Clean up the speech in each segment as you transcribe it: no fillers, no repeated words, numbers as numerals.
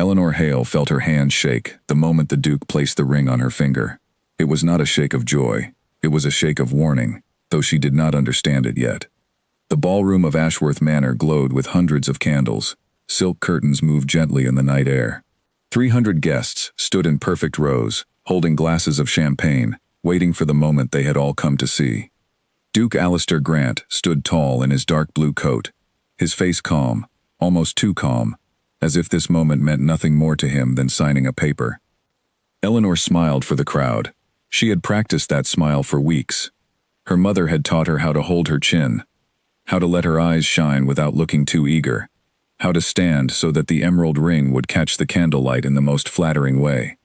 Eleanor Hale felt her hand shake the moment the Duke placed the ring on her finger. It was not a shake of joy, it was a shake of warning, though she did not understand it yet. The ballroom of Ashworth Manor glowed with hundreds of candles. Silk curtains moved gently in the night air. 300 guests stood in perfect rows, holding glasses of champagne, waiting for the moment they had all come to see. Duke Alistair Grant stood tall in his dark blue coat, his face calm, almost too calm, as if this moment meant nothing more to him than signing a paper. Eleanor smiled for the crowd. She had practiced that smile for weeks. Her mother had taught her how to hold her chin, how to let her eyes shine without looking too eager, how to stand so that the emerald ring would catch the candlelight in the most flattering way.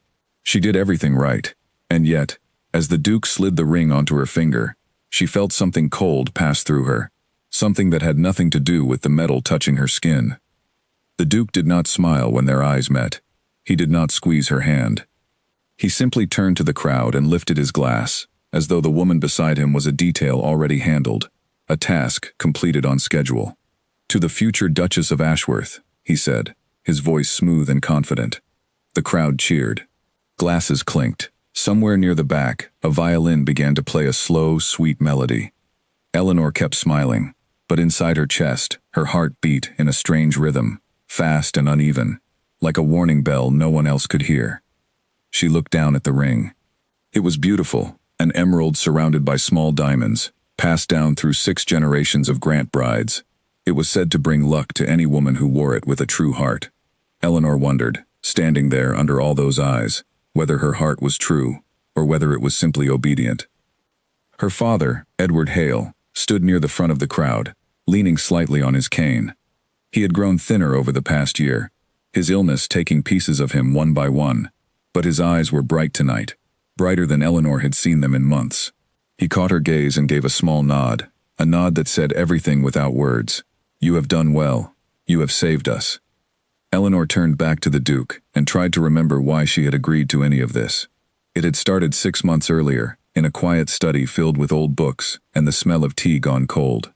She did everything right, and yet, as the Duke slid the ring onto her finger, she felt something cold pass through her, something that had nothing to do with the metal touching her skin. The Duke did not smile when their eyes met. He did not squeeze her hand. He simply turned to the crowd and lifted his glass, as though the woman beside him was a detail already handled, a task completed on schedule. "To the future Duchess of Ashworth," he said, his voice smooth and confident. The crowd cheered. Glasses clinked. Somewhere near the back, a violin began to play a slow, sweet melody. Eleanor kept smiling, but inside her chest, her heart beat in a strange rhythm, fast and uneven, like a warning bell no one else could hear. She looked down at the ring. It was beautiful, an emerald surrounded by small diamonds, passed down through 6 generations of Grant brides. It was said to bring luck to any woman who wore it with a true heart. Eleanor wondered, standing there under all those eyes, whether her heart was true, or whether it was simply obedient. Her father, Edward Hale, stood near the front of the crowd, leaning slightly on his cane. He had grown thinner over the past year, his illness taking pieces of him one by one, but his eyes were bright tonight, brighter than Eleanor had seen them in months. He caught her gaze and gave a small nod, a nod that said everything without words. "You have done well. You have saved us." Eleanor turned back to the Duke and tried to remember why she had agreed to any of this. It had started 6 months earlier, in a quiet study filled with old books and the smell of tea gone cold.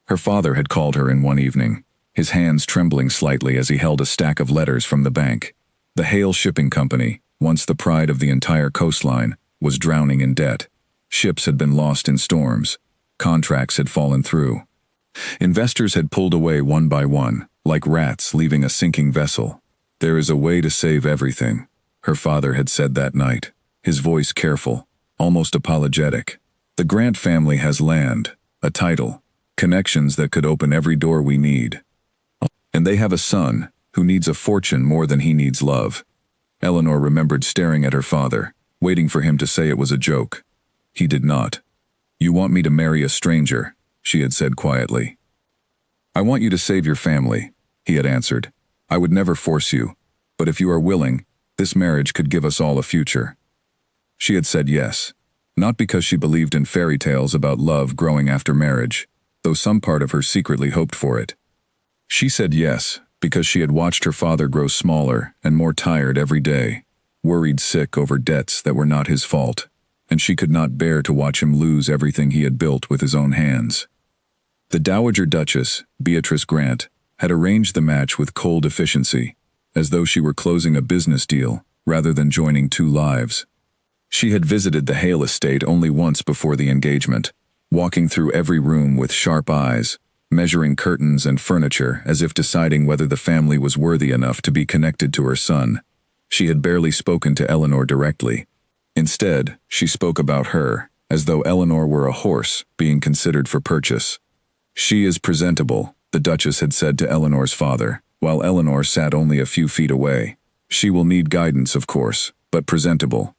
Her father had called her in one evening, his hands trembling slightly as he held a stack of letters from the bank. The Hale Shipping Company, once the pride of the entire coastline, was drowning in debt. Ships had been lost in storms. Contracts had fallen through. Investors had pulled away one by one, like rats leaving a sinking vessel. "There is a way to save everything," her father had said that night, his voice careful, almost apologetic. "The Grant family has land, a title, connections that could open every door we need. And they have a son who needs a fortune more than he needs love." Eleanor remembered staring at her father, waiting for him to say it was a joke. He did not. "You want me to marry a stranger," she had said quietly. "I want you to save your family," he had answered. "I would never force you, but if you are willing, this marriage could give us all a future." She had said yes, not because she believed in fairy tales about love growing after marriage, though some part of her secretly hoped for it. She said yes because she had watched her father grow smaller and more tired every day, worried sick over debts that were not his fault, and she could not bear to watch him lose everything he had built with his own hands. The Dowager Duchess, Beatrice Grant, had arranged the match with cold efficiency, as though she were closing a business deal rather than joining 2 lives. She had visited the Hale estate only once before the engagement, walking through every room with sharp eyes, measuring curtains and furniture as if deciding whether the family was worthy enough to be connected to her son. She had barely spoken to Eleanor directly. Instead, she spoke about her, as though Eleanor were a horse being considered for purchase. "She is presentable," the Duchess had said to Eleanor's father, while Eleanor sat only a few feet away. "She will need guidance, of course, but presentable."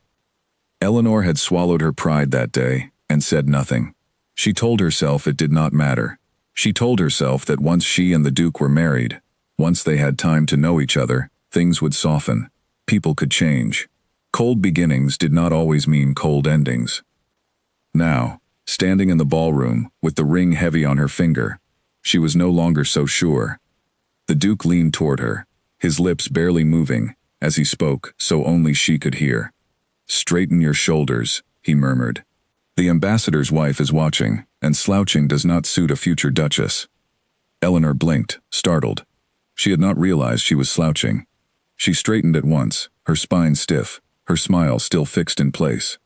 Eleanor had swallowed her pride that day and said nothing. She told herself it did not matter. She told herself that once she and the Duke were married, once they had time to know each other, things would soften. People could change. Cold beginnings did not always mean cold endings. Now, standing in the ballroom, with the ring heavy on her finger, she was no longer so sure. The Duke leaned toward her, his lips barely moving, as he spoke so only she could hear. "Straighten your shoulders," he murmured. "The ambassador's wife is watching, and slouching does not suit a future duchess." Eleanor blinked, startled. She had not realized she was slouching. She straightened at once, her spine stiff, her smile still fixed in place.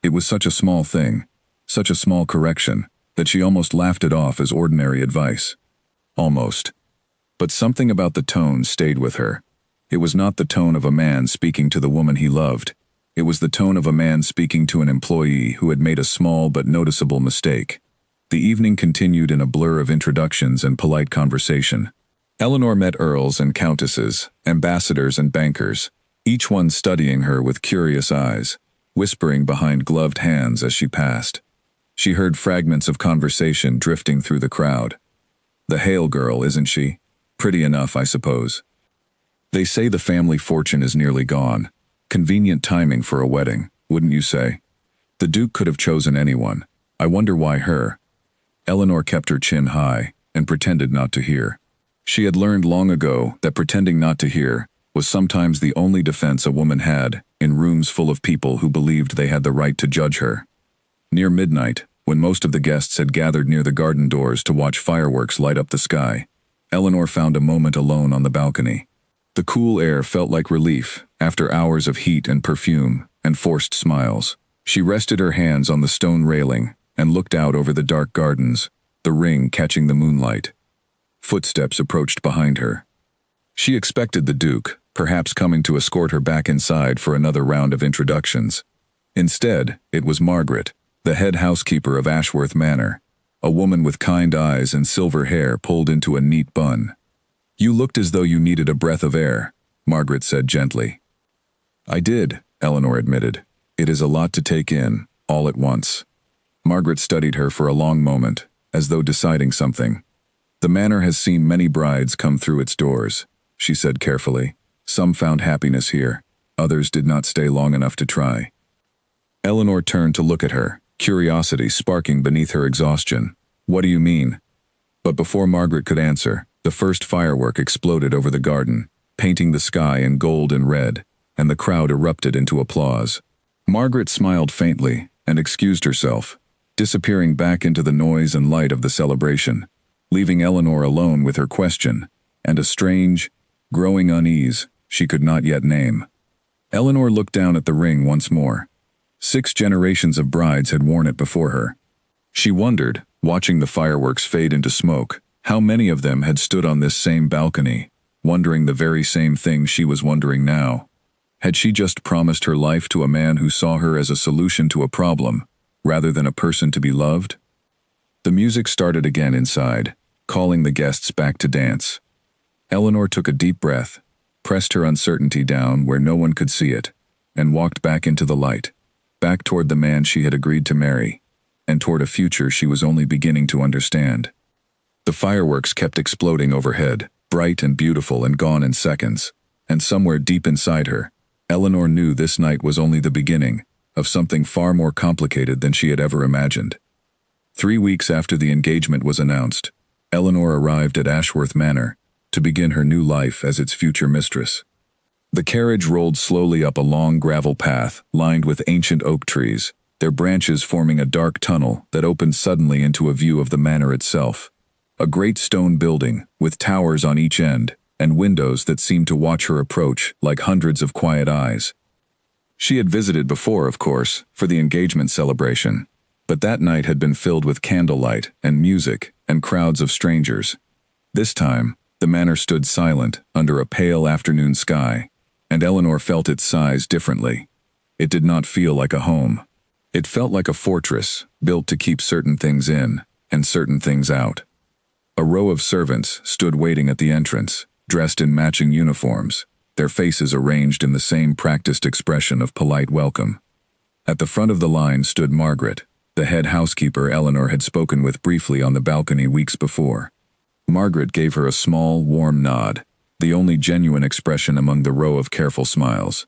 It was such a small thing, such a small correction, that she almost laughed it off as ordinary advice. Almost. But something about the tone stayed with her. It was not the tone of a man speaking to the woman he loved. It was the tone of a man speaking to an employee who had made a small but noticeable mistake. The evening continued in a blur of introductions and polite conversation. Eleanor met earls and countesses, ambassadors and bankers, each one studying her with curious eyes, whispering behind gloved hands as she passed. She heard fragments of conversation drifting through the crowd. "The Hale girl, isn't she? Pretty enough, I suppose. They say the family fortune is nearly gone. Convenient timing for a wedding, wouldn't you say? The Duke could have chosen anyone. I wonder why her." Eleanor kept her chin high and pretended not to hear. She had learned long ago that pretending not to hear was sometimes the only defense a woman had in rooms full of people who believed they had the right to judge her. Near midnight, when most of the guests had gathered near the garden doors to watch fireworks light up the sky, Eleanor found a moment alone on the balcony. The cool air felt like relief after hours of heat and perfume and forced smiles. She rested her hands on the stone railing and looked out over the dark gardens, the ring catching the moonlight. Footsteps approached behind her. She expected the Duke, perhaps coming to escort her back inside for another round of introductions. Instead, it was Margaret, the head housekeeper of Ashworth Manor, a woman with kind eyes and silver hair pulled into a neat bun. "You looked as though you needed a breath of air," Margaret said gently. "I did," Eleanor admitted. "It is a lot to take in, all at once." Margaret studied her for a long moment, as though deciding something. "The manor has seen many brides come through its doors," she said carefully. "Some found happiness here. Others did not stay long enough to try." Eleanor turned to look at her, curiosity sparking beneath her exhaustion. "What do you mean?" But before Margaret could answer, the first firework exploded over the garden, painting the sky in gold and red, and the crowd erupted into applause. Margaret smiled faintly and excused herself, disappearing back into the noise and light of the celebration, leaving Eleanor alone with her question and a strange, growing unease she could not yet name. Eleanor looked down at the ring once more. 6 generations of brides had worn it before her. She wondered, watching the fireworks fade into smoke, how many of them had stood on this same balcony, wondering the very same thing she was wondering now. Had she just promised her life to a man who saw her as a solution to a problem, rather than a person to be loved? The music started again inside, calling the guests back to dance. Eleanor took a deep breath, pressed her uncertainty down where no one could see it, and walked back into the light, back toward the man she had agreed to marry, and toward a future she was only beginning to understand. The fireworks kept exploding overhead, bright and beautiful and gone in seconds, and somewhere deep inside her, Eleanor knew this night was only the beginning of something far more complicated than she had ever imagined. 3 weeks after the engagement was announced, Eleanor arrived at Ashworth Manor to begin her new life as its future mistress. The carriage rolled slowly up a long gravel path lined with ancient oak trees, their branches forming a dark tunnel that opened suddenly into a view of the manor itself. A great stone building, with towers on each end, and windows that seemed to watch her approach like hundreds of quiet eyes. She had visited before, of course, for the engagement celebration, but that night had been filled with candlelight and music and crowds of strangers. This time, the manor stood silent under a pale afternoon sky, and Eleanor felt its size differently. It did not feel like a home. It felt like a fortress, built to keep certain things in and certain things out. A row of servants stood waiting at the entrance, dressed in matching uniforms, their faces arranged in the same practiced expression of polite welcome. At the front of the line stood Margaret, the head housekeeper Eleanor had spoken with briefly on the balcony weeks before. Margaret gave her a small, warm nod, the only genuine expression among the row of careful smiles.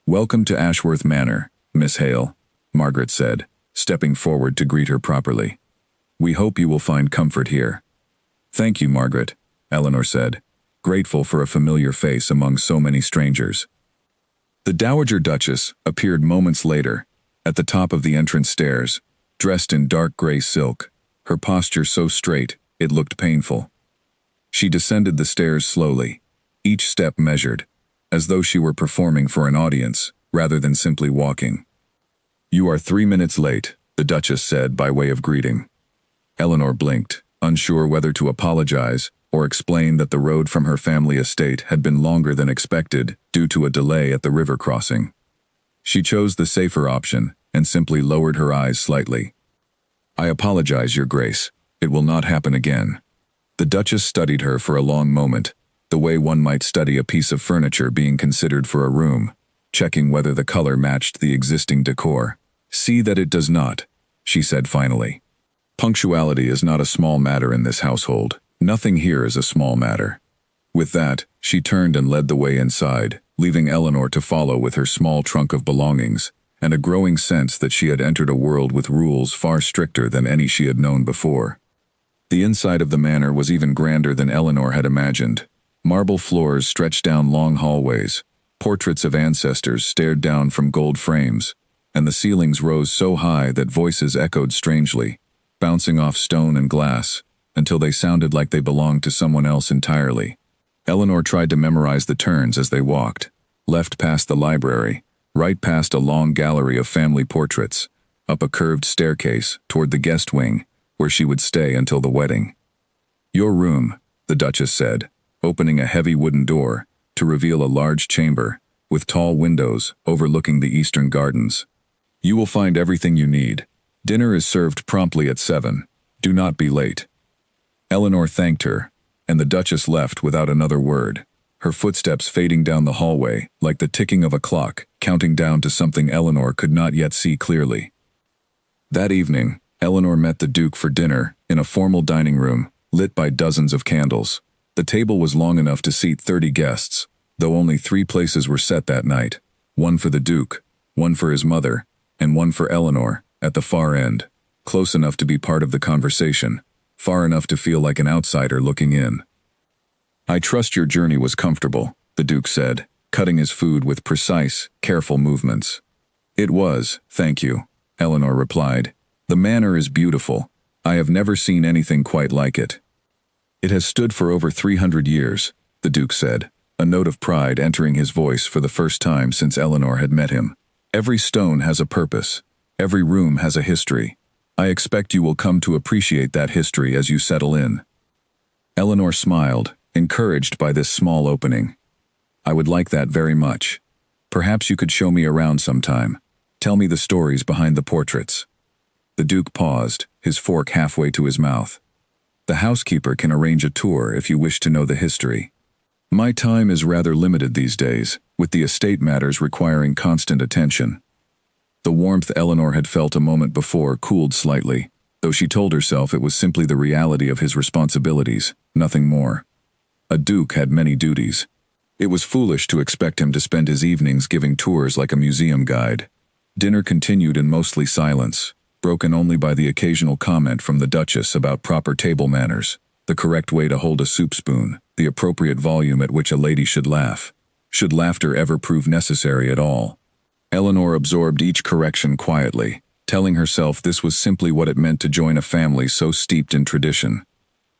"Welcome to Ashworth Manor, Miss Hale," Margaret said, stepping forward to greet her properly. "We hope you will find comfort here." "Thank you, Margaret," Eleanor said, grateful for a familiar face among so many strangers. The Dowager Duchess appeared moments later, at the top of the entrance stairs, dressed in dark gray silk, her posture so straight it looked painful. She descended the stairs slowly, each step measured, as though she were performing for an audience, rather than simply walking. "You are 3 minutes late," the Duchess said by way of greeting. Eleanor blinked, unsure whether to apologize or explain that the road from her family estate had been longer than expected due to a delay at the river crossing. She chose the safer option and simply lowered her eyes slightly. "I apologize, Your Grace. It will not happen again." The Duchess studied her for a long moment, the way one might study a piece of furniture being considered for a room, checking whether the color matched the existing decor. "See that it does not," she said finally. "Punctuality is not a small matter in this household. Nothing here is a small matter." With that, she turned and led the way inside, leaving Eleanor to follow with her small trunk of belongings, and a growing sense that she had entered a world with rules far stricter than any she had known before. The inside of the manor was even grander than Eleanor had imagined. Marble floors stretched down long hallways, portraits of ancestors stared down from gold frames, and the ceilings rose so high that voices echoed strangely, bouncing off stone and glass, until they sounded like they belonged to someone else entirely. Eleanor tried to memorize the turns as they walked, left past the library, right past a long gallery of family portraits, up a curved staircase toward the guest wing, where she would stay until the wedding. "Your room," the Duchess said, opening a heavy wooden door to reveal a large chamber with tall windows overlooking the eastern gardens. "You will find everything you need. Dinner is served promptly at 7. Do not be late." Eleanor thanked her, and the Duchess left without another word, her footsteps fading down the hallway like the ticking of a clock, counting down to something Eleanor could not yet see clearly. That evening, Eleanor met the Duke for dinner in a formal dining room, lit by dozens of candles. The table was long enough to seat 30 guests, though only 3 places were set that night, one for the Duke, one for his mother, and one for Eleanor, at the far end, close enough to be part of the conversation, far enough to feel like an outsider looking in. "I trust your journey was comfortable," the Duke said, cutting his food with precise, careful movements. "It was, thank you," Eleanor replied. "The manor is beautiful. I have never seen anything quite like it." "It has stood for over 300 years, the Duke said, a note of pride entering his voice for the first time since Eleanor had met him. "Every stone has a purpose. Every room has a history. I expect you will come to appreciate that history as you settle in." Eleanor smiled, encouraged by this small opening. "I would like that very much. Perhaps you could show me around sometime. Tell me the stories behind the portraits." The Duke paused, his fork halfway to his mouth. "The housekeeper can arrange a tour if you wish to know the history. My time is rather limited these days, with the estate matters requiring constant attention." The warmth Eleanor had felt a moment before cooled slightly, though she told herself it was simply the reality of his responsibilities, nothing more. A duke had many duties. It was foolish to expect him to spend his evenings giving tours like a museum guide. Dinner continued in mostly silence, broken only by the occasional comment from the Duchess about proper table manners, the correct way to hold a soup spoon, the appropriate volume at which a lady should laugh. Should laughter ever prove necessary at all? Eleanor absorbed each correction quietly, telling herself this was simply what it meant to join a family so steeped in tradition.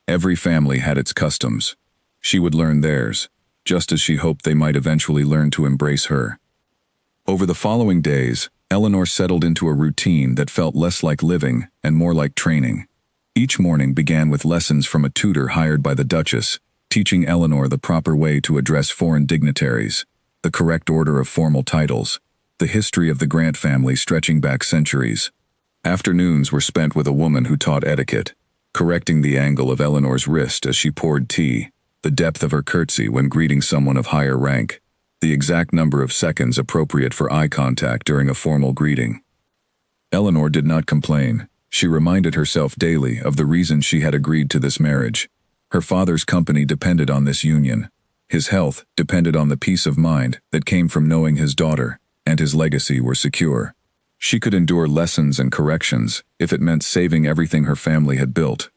Every family had its customs. She would learn theirs, just as she hoped they might eventually learn to embrace her. Over the following days, Eleanor settled into a routine that felt less like living and more like training. Each morning began with lessons from a tutor hired by the Duchess, teaching Eleanor the proper way to address foreign dignitaries, the correct order of formal titles, the history of the Grant family stretching back centuries. Afternoons were spent with a woman who taught etiquette, correcting the angle of Eleanor's wrist as she poured tea, the depth of her curtsy when greeting someone of higher rank, the exact number of seconds appropriate for eye contact during a formal greeting. Eleanor did not complain. She reminded herself daily of the reason she had agreed to this marriage. Her father's company depended on this union. His health depended on the peace of mind that came from knowing his daughter and his legacy were secure. She could endure lessons and corrections if it meant saving everything her family had built.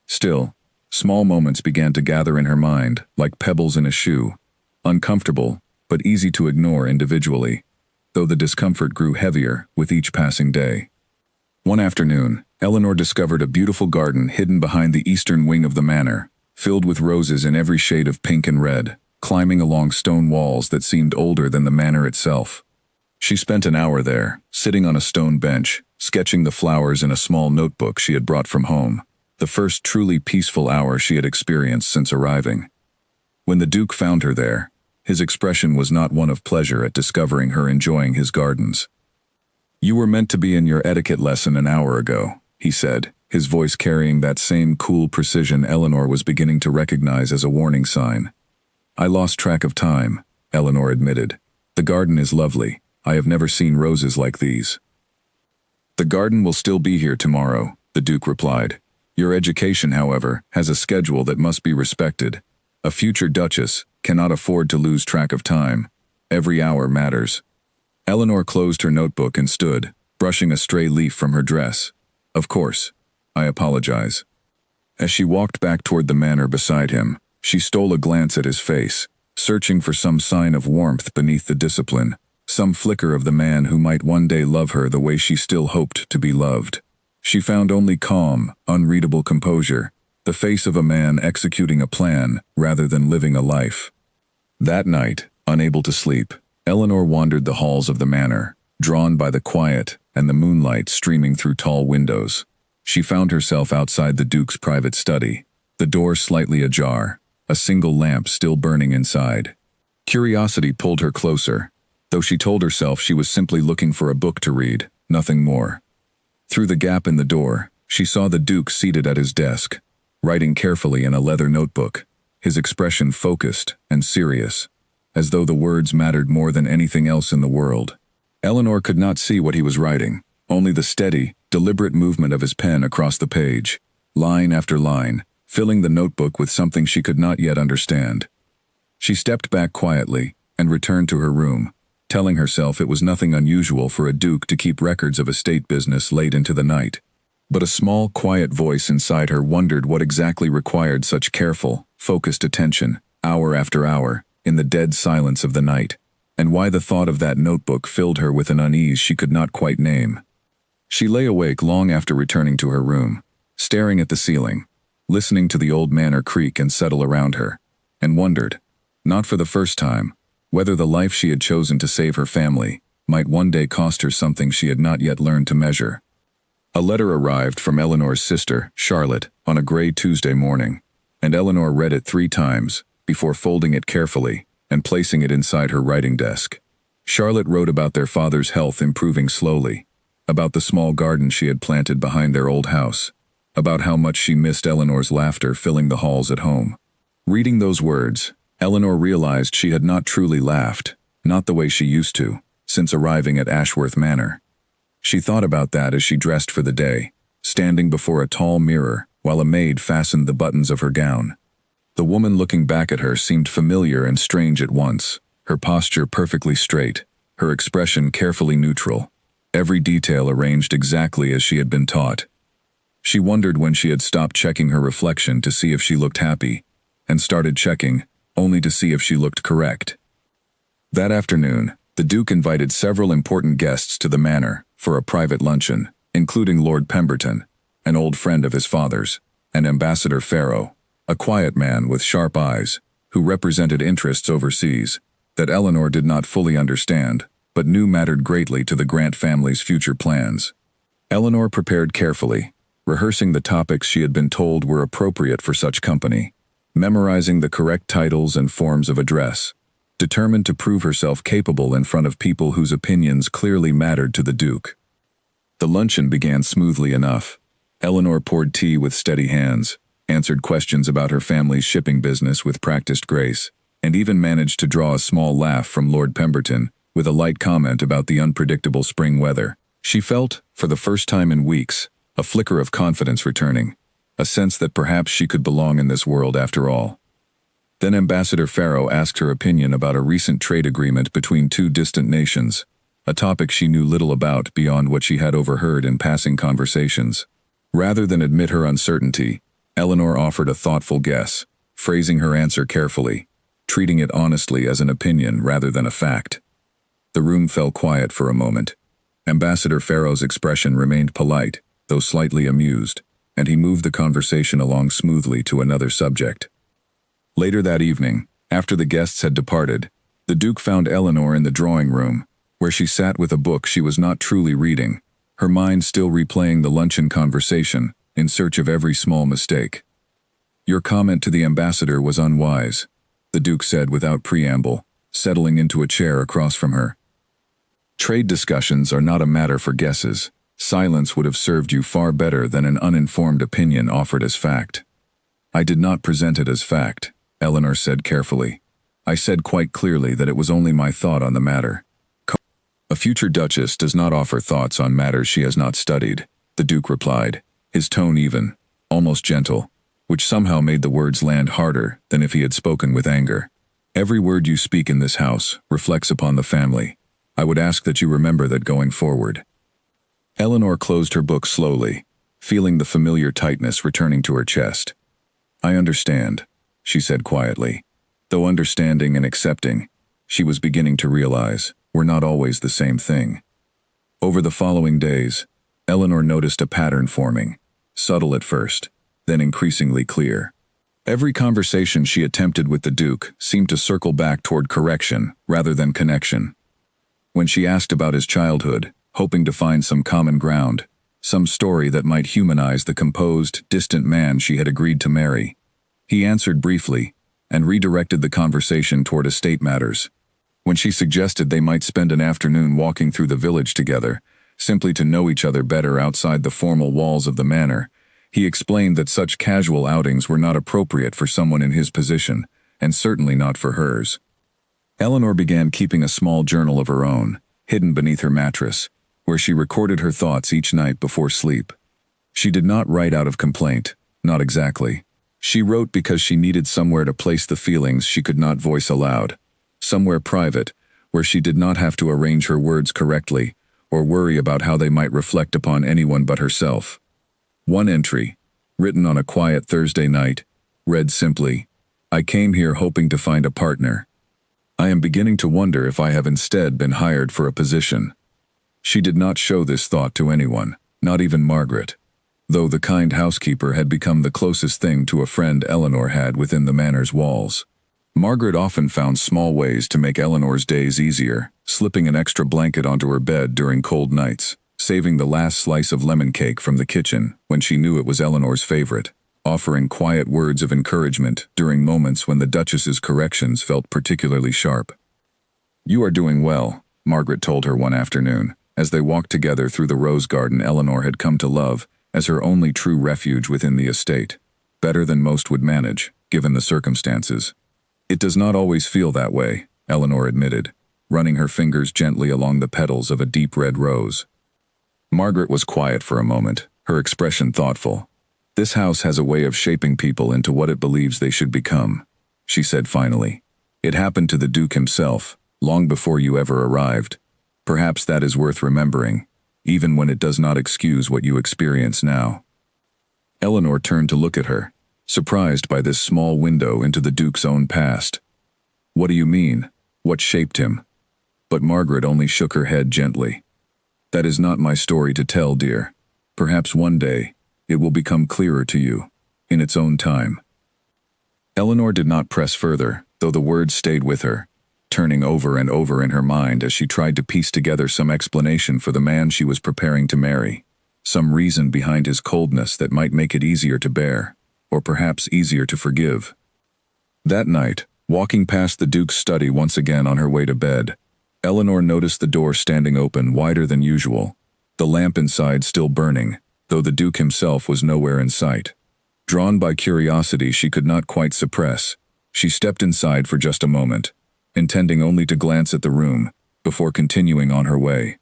Still, small moments began to gather in her mind like pebbles in a shoe, uncomfortable but easy to ignore individually, though the discomfort grew heavier with each passing day. One afternoon, Eleanor discovered a beautiful garden hidden behind the eastern wing of the manor, filled with roses in every shade of pink and red. climbing along stone walls that seemed older than the manor itself. She spent an hour there, sitting on a stone bench, sketching the flowers in a small notebook she had brought from home, the first truly peaceful hour she had experienced since arriving. When the Duke found her there, his expression was not one of pleasure at discovering her enjoying his gardens. "You were meant to be in your etiquette lesson an hour ago," he said, his voice carrying that same cool precision Eleanor was beginning to recognize as a warning sign. "I lost track of time," Eleanor admitted. "The garden is lovely. I have never seen roses like these." "The garden will still be here tomorrow," the Duke replied. "Your education, however, has a schedule that must be respected. A future duchess cannot afford to lose track of time. Every hour matters." Eleanor closed her notebook and stood, brushing a stray leaf from her dress. "Of course. I apologize." As she walked back toward the manor beside him, she stole a glance at his face, searching for some sign of warmth beneath the discipline, some flicker of the man who might one day love her the way she still hoped to be loved. She found only calm, unreadable composure, the face of a man executing a plan rather than living a life. That night, unable to sleep, Eleanor wandered the halls of the manor, drawn by the quiet and the moonlight streaming through tall windows. She found herself outside the Duke's private study, the door slightly ajar, a single lamp still burning inside. Curiosity pulled her closer, though she told herself she was simply looking for a book to read, nothing more. Through the gap in the door, she saw the Duke seated at his desk, writing carefully in a leather notebook, his expression focused and serious, as though the words mattered more than anything else in the world. Eleanor could not see what he was writing, only the steady, deliberate movement of his pen across the page, line after line, filling the notebook with something she could not yet understand. She stepped back quietly and returned to her room, telling herself it was nothing unusual for a duke to keep records of estate business late into the night. But a small, quiet voice inside her wondered what exactly required such careful, focused attention, hour after hour, in the dead silence of the night, and why the thought of that notebook filled her with an unease she could not quite name. She lay awake long after returning to her room, staring at the ceiling, listening to the old manor creak and settle around her, and wondered, not for the first time, whether the life she had chosen to save her family might one day cost her something she had not yet learned to measure. A letter arrived from Eleanor's sister, Charlotte, on a gray Tuesday morning, and Eleanor read it 3 times, before folding it carefully and placing it inside her writing desk. Charlotte wrote about their father's health improving slowly, about the small garden she had planted behind their old house, about how much she missed Eleanor's laughter filling the halls at home. Reading those words, Eleanor realized she had not truly laughed, not the way she used to, since arriving at Ashworth Manor. She thought about that as she dressed for the day, standing before a tall mirror while a maid fastened the buttons of her gown. The woman looking back at her seemed familiar and strange at once, her posture perfectly straight, her expression carefully neutral, every detail arranged exactly as she had been taught. She wondered when she had stopped checking her reflection to see if she looked happy, and started checking, only to see if she looked correct. That afternoon, the Duke invited several important guests to the manor for a private luncheon, including Lord Pemberton, an old friend of his father's, and Ambassador Farrow, a quiet man with sharp eyes, who represented interests overseas that Eleanor did not fully understand, but knew mattered greatly to the Grant family's future plans. Eleanor prepared carefully, rehearsing the topics she had been told were appropriate for such company, memorizing the correct titles and forms of address, determined to prove herself capable in front of people whose opinions clearly mattered to the Duke. The luncheon began smoothly enough. Eleanor poured tea with steady hands, answered questions about her family's shipping business with practiced grace, and even managed to draw a small laugh from Lord Pemberton with a light comment about the unpredictable spring weather. She felt, for the first time in weeks, a flicker of confidence returning, a sense that perhaps she could belong in this world after all. Then Ambassador Farrow asked her opinion about a recent trade agreement between 2 distant nations, a topic she knew little about beyond what she had overheard in passing conversations. Rather than admit her uncertainty, Eleanor offered a thoughtful guess, phrasing her answer carefully, treating it honestly as an opinion rather than a fact. The room fell quiet for a moment. Ambassador Farrow's expression remained polite, though slightly amused, and he moved the conversation along smoothly to another subject. Later that evening, After the guests had departed, the Duke found Eleanor in the drawing room, where she sat with a book she was not truly reading, her mind still replaying the luncheon conversation, in search of every small mistake. "Your comment to the ambassador was unwise," the Duke said without preamble, settling into a chair across from her. "Trade discussions are not a matter for guesses. Silence would have served you far better than an uninformed opinion offered as fact." "I did not present it as fact," Eleanor said carefully. "I said quite clearly that it was only my thought on the matter." "A future duchess does not offer thoughts on matters she has not studied," the Duke replied, his tone even, almost gentle, which somehow made the words land harder than if he had spoken with anger. "Every word you speak in this house reflects upon the family. I would ask that you remember that going forward." Eleanor closed her book slowly, feeling the familiar tightness returning to her chest. "I understand," she said quietly. Though understanding and accepting, she was beginning to realize, were not always the same thing. Over the following days, Eleanor noticed a pattern forming, subtle at first, then increasingly clear. Every conversation she attempted with the Duke seemed to circle back toward correction rather than connection. When she asked about his childhood, hoping to find some common ground, some story that might humanize the composed, distant man she had agreed to marry, he answered briefly and redirected the conversation toward estate matters. When she suggested they might spend an afternoon walking through the village together, simply to know each other better outside the formal walls of the manor, he explained that such casual outings were not appropriate for someone in his position, and certainly not for hers. Eleanor began keeping a small journal of her own, hidden beneath her mattress, where she recorded her thoughts each night before sleep. She did not write out of complaint, not exactly. She wrote because she needed somewhere to place the feelings she could not voice aloud, somewhere private, where she did not have to arrange her words correctly, or worry about how they might reflect upon anyone but herself. One entry, written on a quiet Thursday night, read simply, "I came here hoping to find a partner. I am beginning to wonder if I have instead been hired for a position." She did not show this thought to anyone, not even Margaret, though the kind housekeeper had become the closest thing to a friend Eleanor had within the manor's walls. Margaret often found small ways to make Eleanor's days easier, slipping an extra blanket onto her bed during cold nights, saving the last slice of lemon cake from the kitchen when she knew it was Eleanor's favorite, offering quiet words of encouragement during moments when the Duchess's corrections felt particularly sharp. "You are doing well," Margaret told her one afternoon, as they walked together through the rose garden Eleanor had come to love as her only true refuge within the estate. "Better than most would manage, given the circumstances." "It does not always feel that way," Eleanor admitted, running her fingers gently along the petals of a deep red rose. Margaret was quiet for a moment, her expression thoughtful. "This house has a way of shaping people into what it believes they should become," she said finally. "It happened to the Duke himself, long before you ever arrived. Perhaps that is worth remembering, even when it does not excuse what you experience now." Eleanor turned to look at her, surprised by this small window into the Duke's own past. "What do you mean? What shaped him?" But Margaret only shook her head gently. "That is not my story to tell, dear. Perhaps one day, it will become clearer to you, in its own time." Eleanor did not press further, though the words stayed with her, turning over and over in her mind as she tried to piece together some explanation for the man she was preparing to marry, some reason behind his coldness that might make it easier to bear, or perhaps easier to forgive. That night, walking past the Duke's study once again on her way to bed, Eleanor noticed the door standing open wider than usual, the lamp inside still burning, though the Duke himself was nowhere in sight. Drawn by curiosity she could not quite suppress, she stepped inside for just a moment, intending only to glance at the room, before continuing on her way.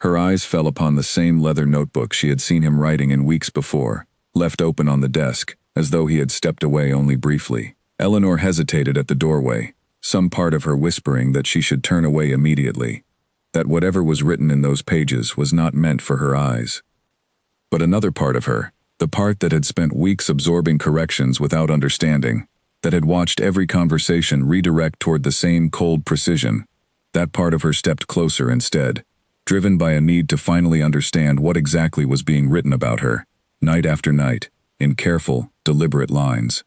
Her eyes fell upon the same leather notebook she had seen him writing in weeks before, left open on the desk, as though he had stepped away only briefly. Eleanor hesitated at the doorway, some part of her whispering that she should turn away immediately, that whatever was written in those pages was not meant for her eyes. But another part of her, the part that had spent weeks absorbing corrections without understanding, that had watched every conversation redirect toward the same cold precision, that part of her stepped closer instead, driven by a need to finally understand what exactly was being written about her, night after night, in careful, deliberate lines.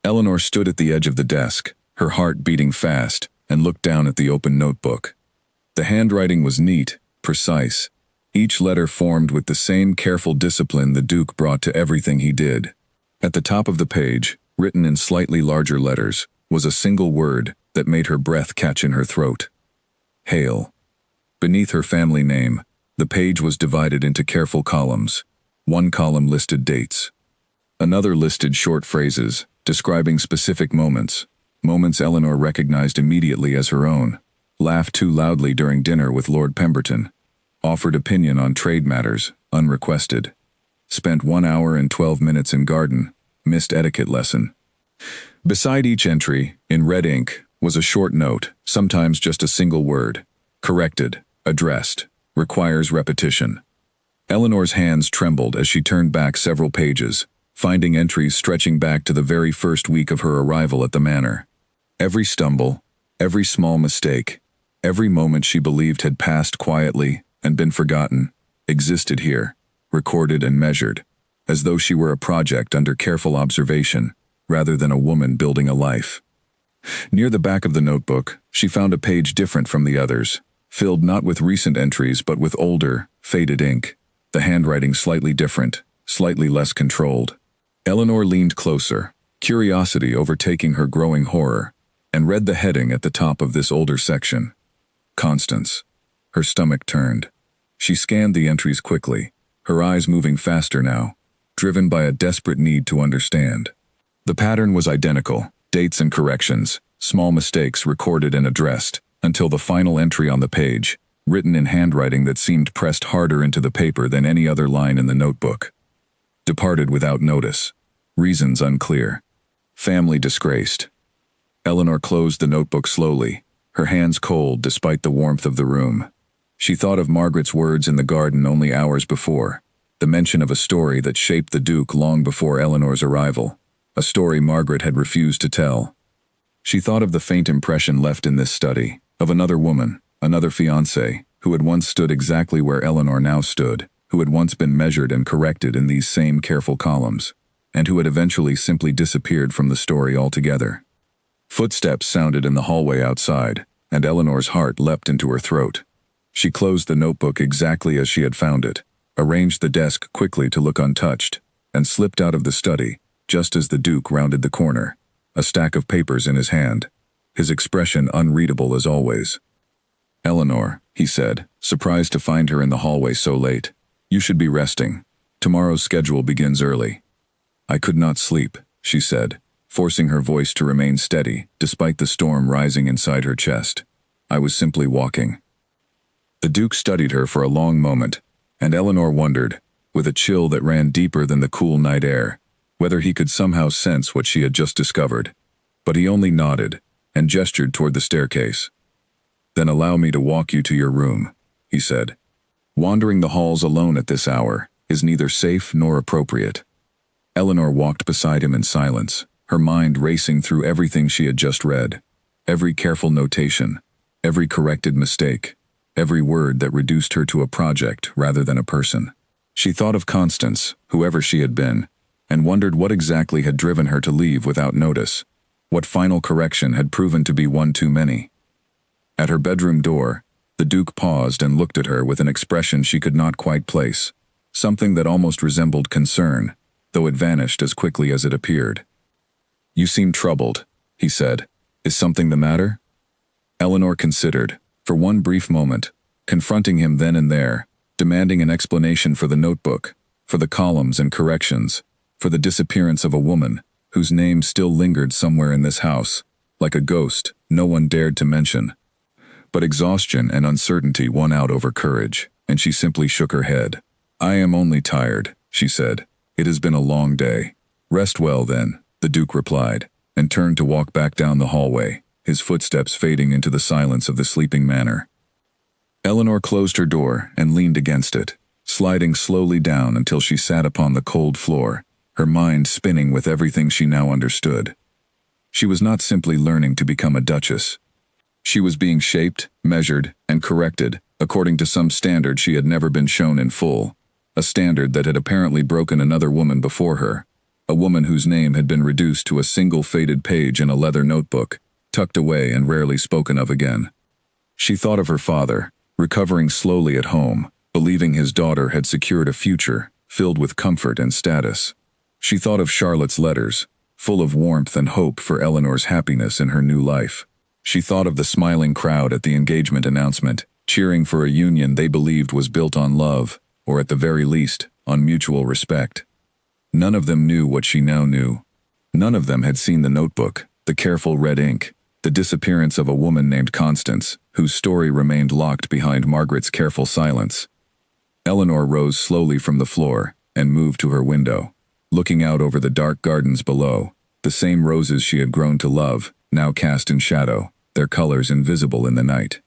Eleanor stood at the edge of the desk, her heart beating fast, and looked down at the open notebook. The handwriting was neat, precise, each letter formed with the same careful discipline the Duke brought to everything he did. At the top of the page, written in slightly larger letters, was a single word that made her breath catch in her throat. Hale. Beneath her family name, the page was divided into careful columns. One column listed dates. Another listed short phrases, describing specific moments Eleanor recognized immediately as her own. Laughed too loudly during dinner with Lord Pemberton. Offered opinion on trade matters, unrequested. Spent 1 hour and 12 minutes in garden. Missed etiquette lesson. Beside each entry, in red ink, was a short note, sometimes just a single word. Corrected, addressed, requires repetition. Eleanor's hands trembled as she turned back several pages, finding entries stretching back to the very first week of her arrival at the manor. Every stumble, every small mistake, every moment she believed had passed quietly and been forgotten, existed here, recorded and measured, as though she were a project under careful observation, rather than a woman building a life. Near the back of the notebook, she found a page different from the others, filled not with recent entries but with older, faded ink, the handwriting slightly different, slightly less controlled. Eleanor leaned closer, curiosity overtaking her growing horror, and read the heading at the top of this older section. Constance. Her stomach turned. She scanned the entries quickly, her eyes moving faster now, driven by a desperate need to understand. The pattern was identical, dates and corrections, small mistakes recorded and addressed, until the final entry on the page, written in handwriting that seemed pressed harder into the paper than any other line in the notebook. Departed without notice. Reasons unclear. Family disgraced. Eleanor closed the notebook slowly, her hands cold despite the warmth of the room. She thought of Margaret's words in the garden only hours before, the mention of a story that shaped the Duke long before Eleanor's arrival, a story Margaret had refused to tell. She thought of the faint impression left in this study, of another woman, another fiancée, who had once stood exactly where Eleanor now stood, who had once been measured and corrected in these same careful columns, and who had eventually simply disappeared from the story altogether. Footsteps sounded in the hallway outside, and Eleanor's heart leapt into her throat. She closed the notebook exactly as she had found it, arranged the desk quickly to look untouched, and slipped out of the study, just as the Duke rounded the corner, a stack of papers in his hand, his expression unreadable as always. "Eleanor," he said, surprised to find her in the hallway so late. "You should be resting. Tomorrow's schedule begins early." "I could not sleep," she said, forcing her voice to remain steady, despite the storm rising inside her chest. "I was simply walking." The Duke studied her for a long moment, and Eleanor wondered, with a chill that ran deeper than the cool night air, whether he could somehow sense what she had just discovered. But he only nodded, and gestured toward the staircase. "Then allow me to walk you to your room," he said. "Wandering the halls alone at this hour is neither safe nor appropriate." Eleanor walked beside him in silence, her mind racing through everything she had just read, every careful notation, every corrected mistake, every word that reduced her to a project rather than a person. She thought of Constance, whoever she had been, and wondered what exactly had driven her to leave without notice, what final correction had proven to be one too many. At her bedroom door, the Duke paused and looked at her with an expression she could not quite place, something that almost resembled concern, though it vanished as quickly as it appeared. "You seem troubled," he said. "Is something the matter?" Eleanor considered, for one brief moment, confronting him then and there, demanding an explanation for the notebook, for the columns and corrections, for the disappearance of a woman, whose name still lingered somewhere in this house, like a ghost no one dared to mention. But exhaustion and uncertainty won out over courage, and she simply shook her head. "I am only tired," she said. "It has been a long day." "Rest well, then," the Duke replied, and turned to walk back down the hallway, his footsteps fading into the silence of the sleeping manor. Eleanor closed her door and leaned against it, sliding slowly down until she sat upon the cold floor, her mind spinning with everything she now understood. She was not simply learning to become a duchess. She was being shaped, measured, and corrected according to some standard she had never been shown in full, a standard that had apparently broken another woman before her, a woman whose name had been reduced to a single faded page in a leather notebook, tucked away and rarely spoken of again. She thought of her father, recovering slowly at home, believing his daughter had secured a future filled with comfort and status. She thought of Charlotte's letters, full of warmth and hope for Eleanor's happiness in her new life. She thought of the smiling crowd at the engagement announcement, cheering for a union they believed was built on love, or at the very least, on mutual respect. None of them knew what she now knew. None of them had seen the notebook, the careful red ink, the disappearance of a woman named Constance, whose story remained locked behind Margaret's careful silence. Eleanor rose slowly from the floor and moved to her window, looking out over the dark gardens below, the same roses she had grown to love, now cast in shadow, their colors invisible in the night.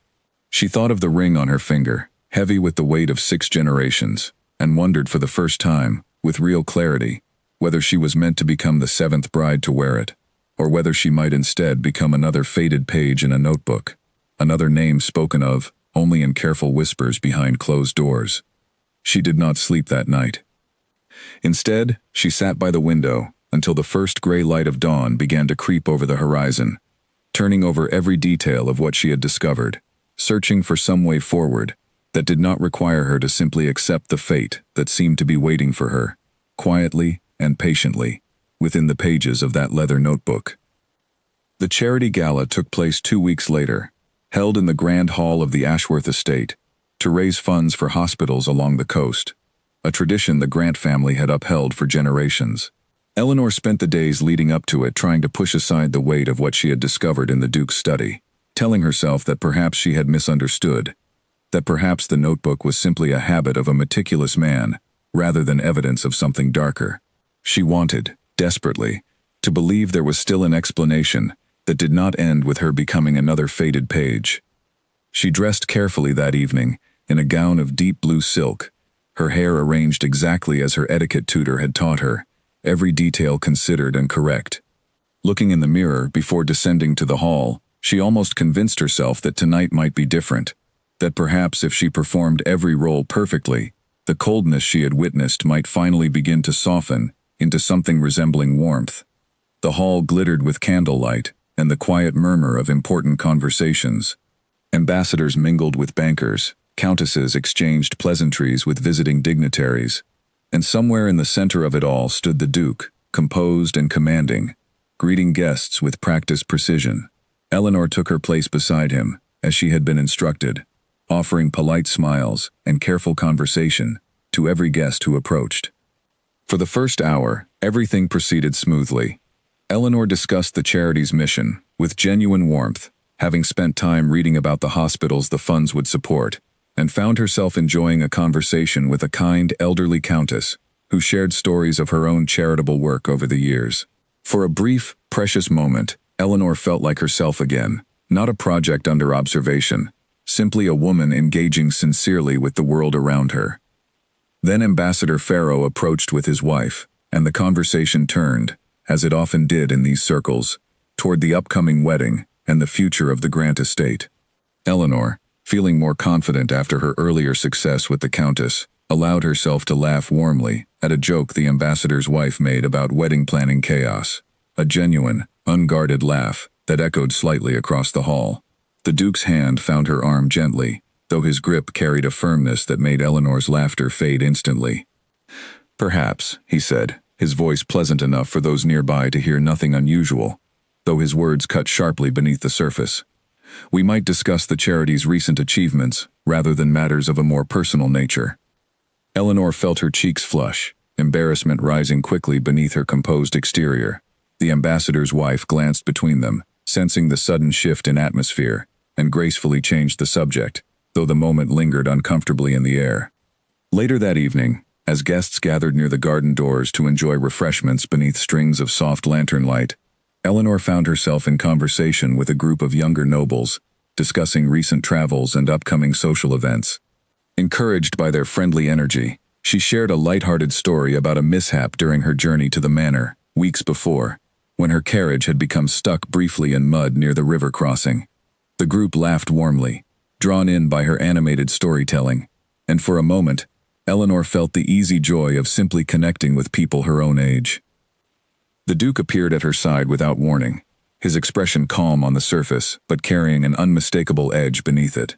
She thought of the ring on her finger, heavy with the weight of 6 generations, and wondered for the first time, with real clarity, whether she was meant to become the 7th bride to wear it, or whether she might instead become another faded page in a notebook, another name spoken of only in careful whispers behind closed doors. She did not sleep that night. Instead, she sat by the window until the first gray light of dawn began to creep over the horizon, turning over every detail of what she had discovered, searching for some way forward that did not require her to simply accept the fate that seemed to be waiting for her, quietly and patiently, within the pages of that leather notebook. The charity gala took place 2 weeks later, held in the grand hall of the Ashworth estate, to raise funds for hospitals along the coast, a tradition the Grant family had upheld for generations. Eleanor spent the days leading up to it trying to push aside the weight of what she had discovered in the Duke's study, telling herself that perhaps she had misunderstood, that perhaps the notebook was simply a habit of a meticulous man, rather than evidence of something darker. She wanted, desperately, to believe there was still an explanation that did not end with her becoming another faded page. She dressed carefully that evening, in a gown of deep blue silk, her hair arranged exactly as her etiquette tutor had taught her, every detail considered and correct. Looking in the mirror before descending to the hall, she almost convinced herself that tonight might be different, that perhaps if she performed every role perfectly, the coldness she had witnessed might finally begin to soften into something resembling warmth. The hall glittered with candlelight and the quiet murmur of important conversations. Ambassadors mingled with bankers, countesses exchanged pleasantries with visiting dignitaries, and somewhere in the center of it all stood the Duke, composed and commanding, greeting guests with practiced precision. Eleanor took her place beside him, as she had been instructed, offering polite smiles and careful conversation to every guest who approached. For the first hour, everything proceeded smoothly. Eleanor discussed the charity's mission with genuine warmth, having spent time reading about the hospitals the funds would support, and found herself enjoying a conversation with a kind, elderly countess who shared stories of her own charitable work over the years. For a brief, precious moment, Eleanor felt like herself again, not a project under observation, simply a woman engaging sincerely with the world around her. Then Ambassador Farrow approached with his wife, and the conversation turned, as it often did in these circles, toward the upcoming wedding and the future of the Grant estate. Eleanor, feeling more confident after her earlier success with the Countess, allowed herself to laugh warmly at a joke the ambassador's wife made about wedding planning chaos, a genuine, unguarded laugh that echoed slightly across the hall. The Duke's hand found her arm gently, though his grip carried a firmness that made Eleanor's laughter fade instantly. "Perhaps," he said, his voice pleasant enough for those nearby to hear nothing unusual, though his words cut sharply beneath the surface. "We might discuss the charity's recent achievements, rather than matters of a more personal nature." Eleanor felt her cheeks flush, embarrassment rising quickly beneath her composed exterior. The ambassador's wife glanced between them, sensing the sudden shift in atmosphere, and gracefully changed the subject, though the moment lingered uncomfortably in the air. Later that evening, as guests gathered near the garden doors to enjoy refreshments beneath strings of soft lantern light, Eleanor found herself in conversation with a group of younger nobles, discussing recent travels and upcoming social events. Encouraged by their friendly energy, she shared a light-hearted story about a mishap during her journey to the manor, weeks before, when her carriage had become stuck briefly in mud near the river crossing. The group laughed warmly, drawn in by her animated storytelling, and for a moment, Eleanor felt the easy joy of simply connecting with people her own age. The Duke appeared at her side without warning, his expression calm on the surface, but carrying an unmistakable edge beneath it.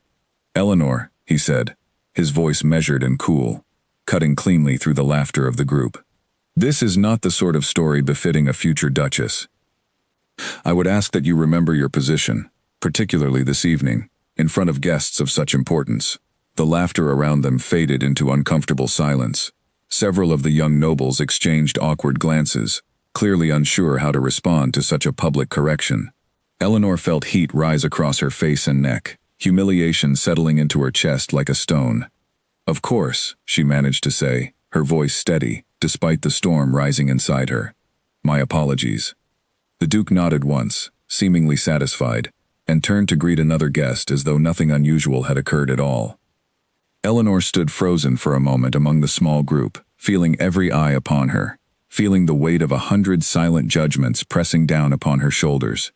"Eleanor," he said, his voice measured and cool, cutting cleanly through the laughter of the group. "This is not the sort of story befitting a future duchess. I would ask that you remember your position, particularly this evening, in front of guests of such importance." The laughter around them faded into uncomfortable silence. Several of the young nobles exchanged awkward glances, clearly unsure how to respond to such a public correction. Eleanor felt heat rise across her face and neck, humiliation settling into her chest like a stone. "Of course," she managed to say, her voice steady, despite the storm rising inside her. "My apologies." The Duke nodded once, seemingly satisfied, and turned to greet another guest as though nothing unusual had occurred at all. Eleanor stood frozen for a moment among the small group, feeling every eye upon her, feeling the weight of 100 silent judgments pressing down upon her shoulders.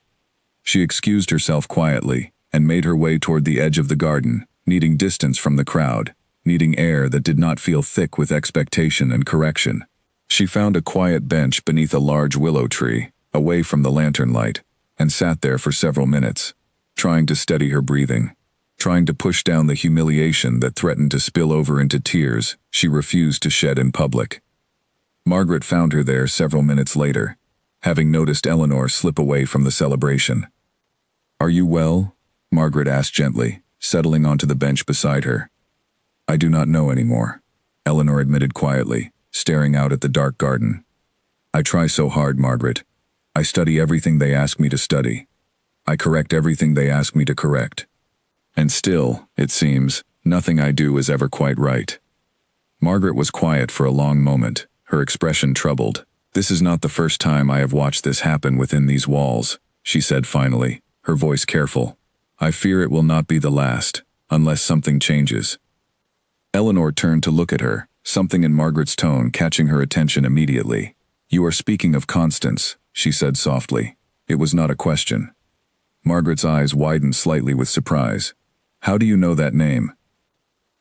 She excused herself quietly and made her way toward the edge of the garden, needing distance from the crowd, needing air that did not feel thick with expectation and correction. She found a quiet bench beneath a large willow tree, away from the lantern light, and sat there for several minutes, trying to steady her breathing, trying to push down the humiliation that threatened to spill over into tears she refused to shed in public. Margaret found her there several minutes later, having noticed Eleanor slip away from the celebration. "Are you well?" Margaret asked gently, settling onto the bench beside her. "I do not know anymore," Eleanor admitted quietly, staring out at the dark garden. "I try so hard, Margaret. I study everything they ask me to study. I correct everything they ask me to correct. And still, it seems, nothing I do is ever quite right." Margaret was quiet for a long moment, her expression troubled. "This is not the first time I have watched this happen within these walls," she said finally, her voice careful. "I fear it will not be the last, unless something changes." Eleanor turned to look at her, something in Margaret's tone catching her attention immediately. "You are speaking of Constance," she said softly. It was not a question. Margaret's eyes widened slightly with surprise. "How do you know that name?"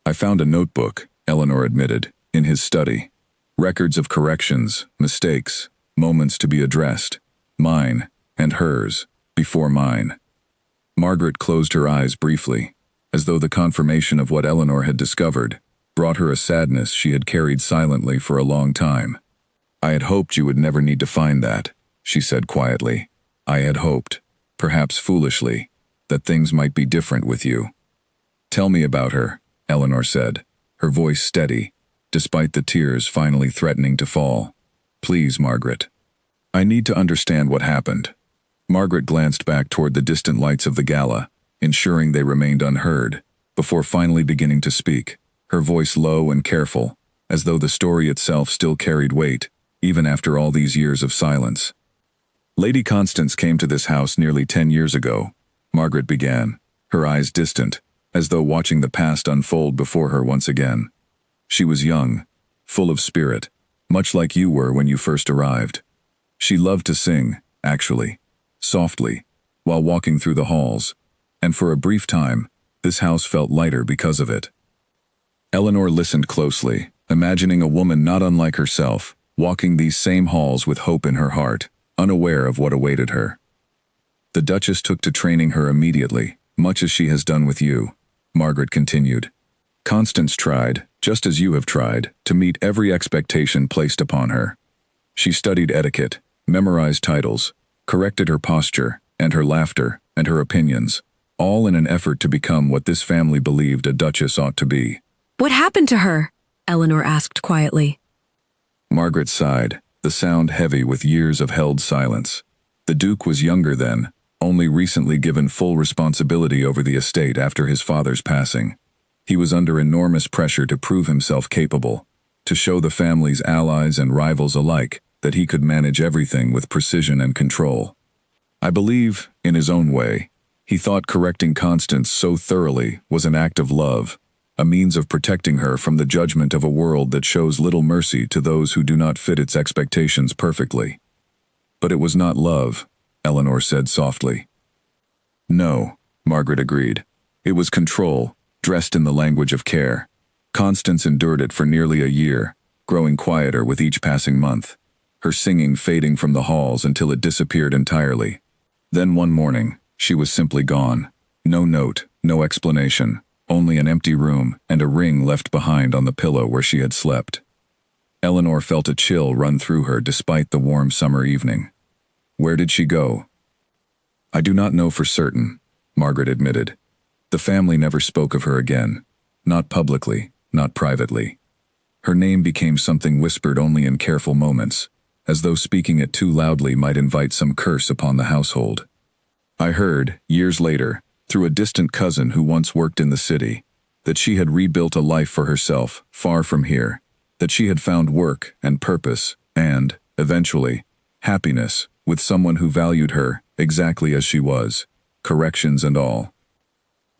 "I found a notebook," Eleanor admitted, "in his study. Records of corrections, mistakes, moments to be addressed. Mine, and hers, before mine." Margaret closed her eyes briefly, as though the confirmation of what Eleanor had discovered brought her a sadness she had carried silently for a long time. "I had hoped you would never need to find that," she said quietly. "I had hoped, perhaps foolishly, that things might be different with you." "Tell me about her," Eleanor said, her voice steady, despite the tears finally threatening to fall. "Please, Margaret. I need to understand what happened." Margaret glanced back toward the distant lights of the gala, ensuring they remained unheard, before finally beginning to speak, her voice low and careful, as though the story itself still carried weight, even after all these years of silence. "Lady Constance came to this house nearly 10 years ago," Margaret began, her eyes distant, as though watching the past unfold before her once again. "She was young, full of spirit, much like you were when you first arrived. She loved to sing, actually, softly, while walking through the halls, and for a brief time, this house felt lighter because of it." Eleanor listened closely, imagining a woman not unlike herself, walking these same halls with hope in her heart, unaware of what awaited her. "The Duchess took to training her immediately, much as she has done with you," Margaret continued. "Constance tried, just as you have tried, to meet every expectation placed upon her. She studied etiquette, memorized titles, corrected her posture, and her laughter, and her opinions, all in an effort to become what this family believed a duchess ought to be." "What happened to her?" Eleanor asked quietly. Margaret sighed, the sound heavy with years of held silence. The Duke was younger then, only recently given full responsibility over the estate after his father's passing. He was under enormous pressure to prove himself capable, to show the family's allies and rivals alike that he could manage everything with precision and control. I believe, in his own way, he thought correcting Constance so thoroughly was an act of love, a means of protecting her from the judgment of a world that shows little mercy to those who do not fit its expectations perfectly. "But it was not love," Eleanor said softly. "No," Margaret agreed. "It was control, dressed in the language of care. Constance endured it for nearly a year, growing quieter with each passing month. her singing fading from the halls until it disappeared entirely. Then one morning, she was simply gone. No note, no explanation, only an empty room and a ring left behind on the pillow where she had slept. Eleanor felt a chill run through her despite the warm summer evening. Where did she go? I do not know for certain, Margaret admitted. The family never spoke of her again. Not publicly, not privately. Her name became something whispered only in careful moments, as though speaking it too loudly might invite some curse upon the household. I heard, years later, through a distant cousin who once worked in the city, that she had rebuilt a life for herself, far from here, that she had found work and purpose and, eventually, happiness with someone who valued her exactly as she was, corrections and all.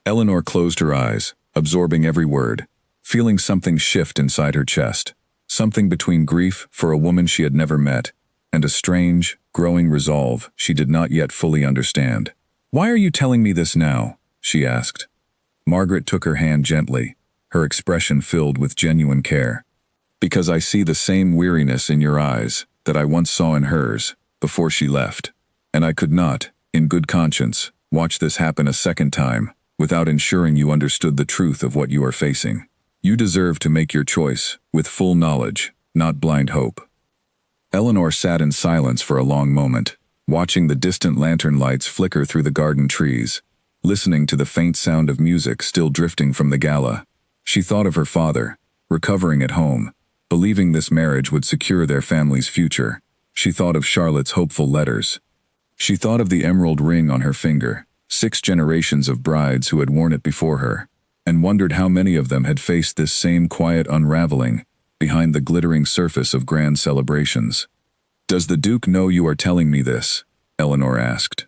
Eleanor closed her eyes, absorbing every word, feeling something shift inside her chest, something between grief for a woman she had never met and a strange, growing resolve she did not yet fully understand. "Why are you telling me this now?" she asked. Margaret took her hand gently, her expression filled with genuine care. "Because I see the same weariness in your eyes that I once saw in hers before she left, and I could not, in good conscience, watch this happen a second time without ensuring you understood the truth of what you are facing. You deserve to make your choice with full knowledge, not blind hope." Eleanor sat in silence for a long moment, watching the distant lantern lights flicker through the garden trees, listening to the faint sound of music still drifting from the gala. She thought of her father, recovering at home, believing this marriage would secure their family's future. She thought of Charlotte's hopeful letters. She thought of the emerald ring on her finger, 6 generations of brides who had worn it before her, and wondered how many of them had faced this same quiet unraveling behind the glittering surface of grand celebrations. "Does the Duke know you are telling me this?" Eleanor asked.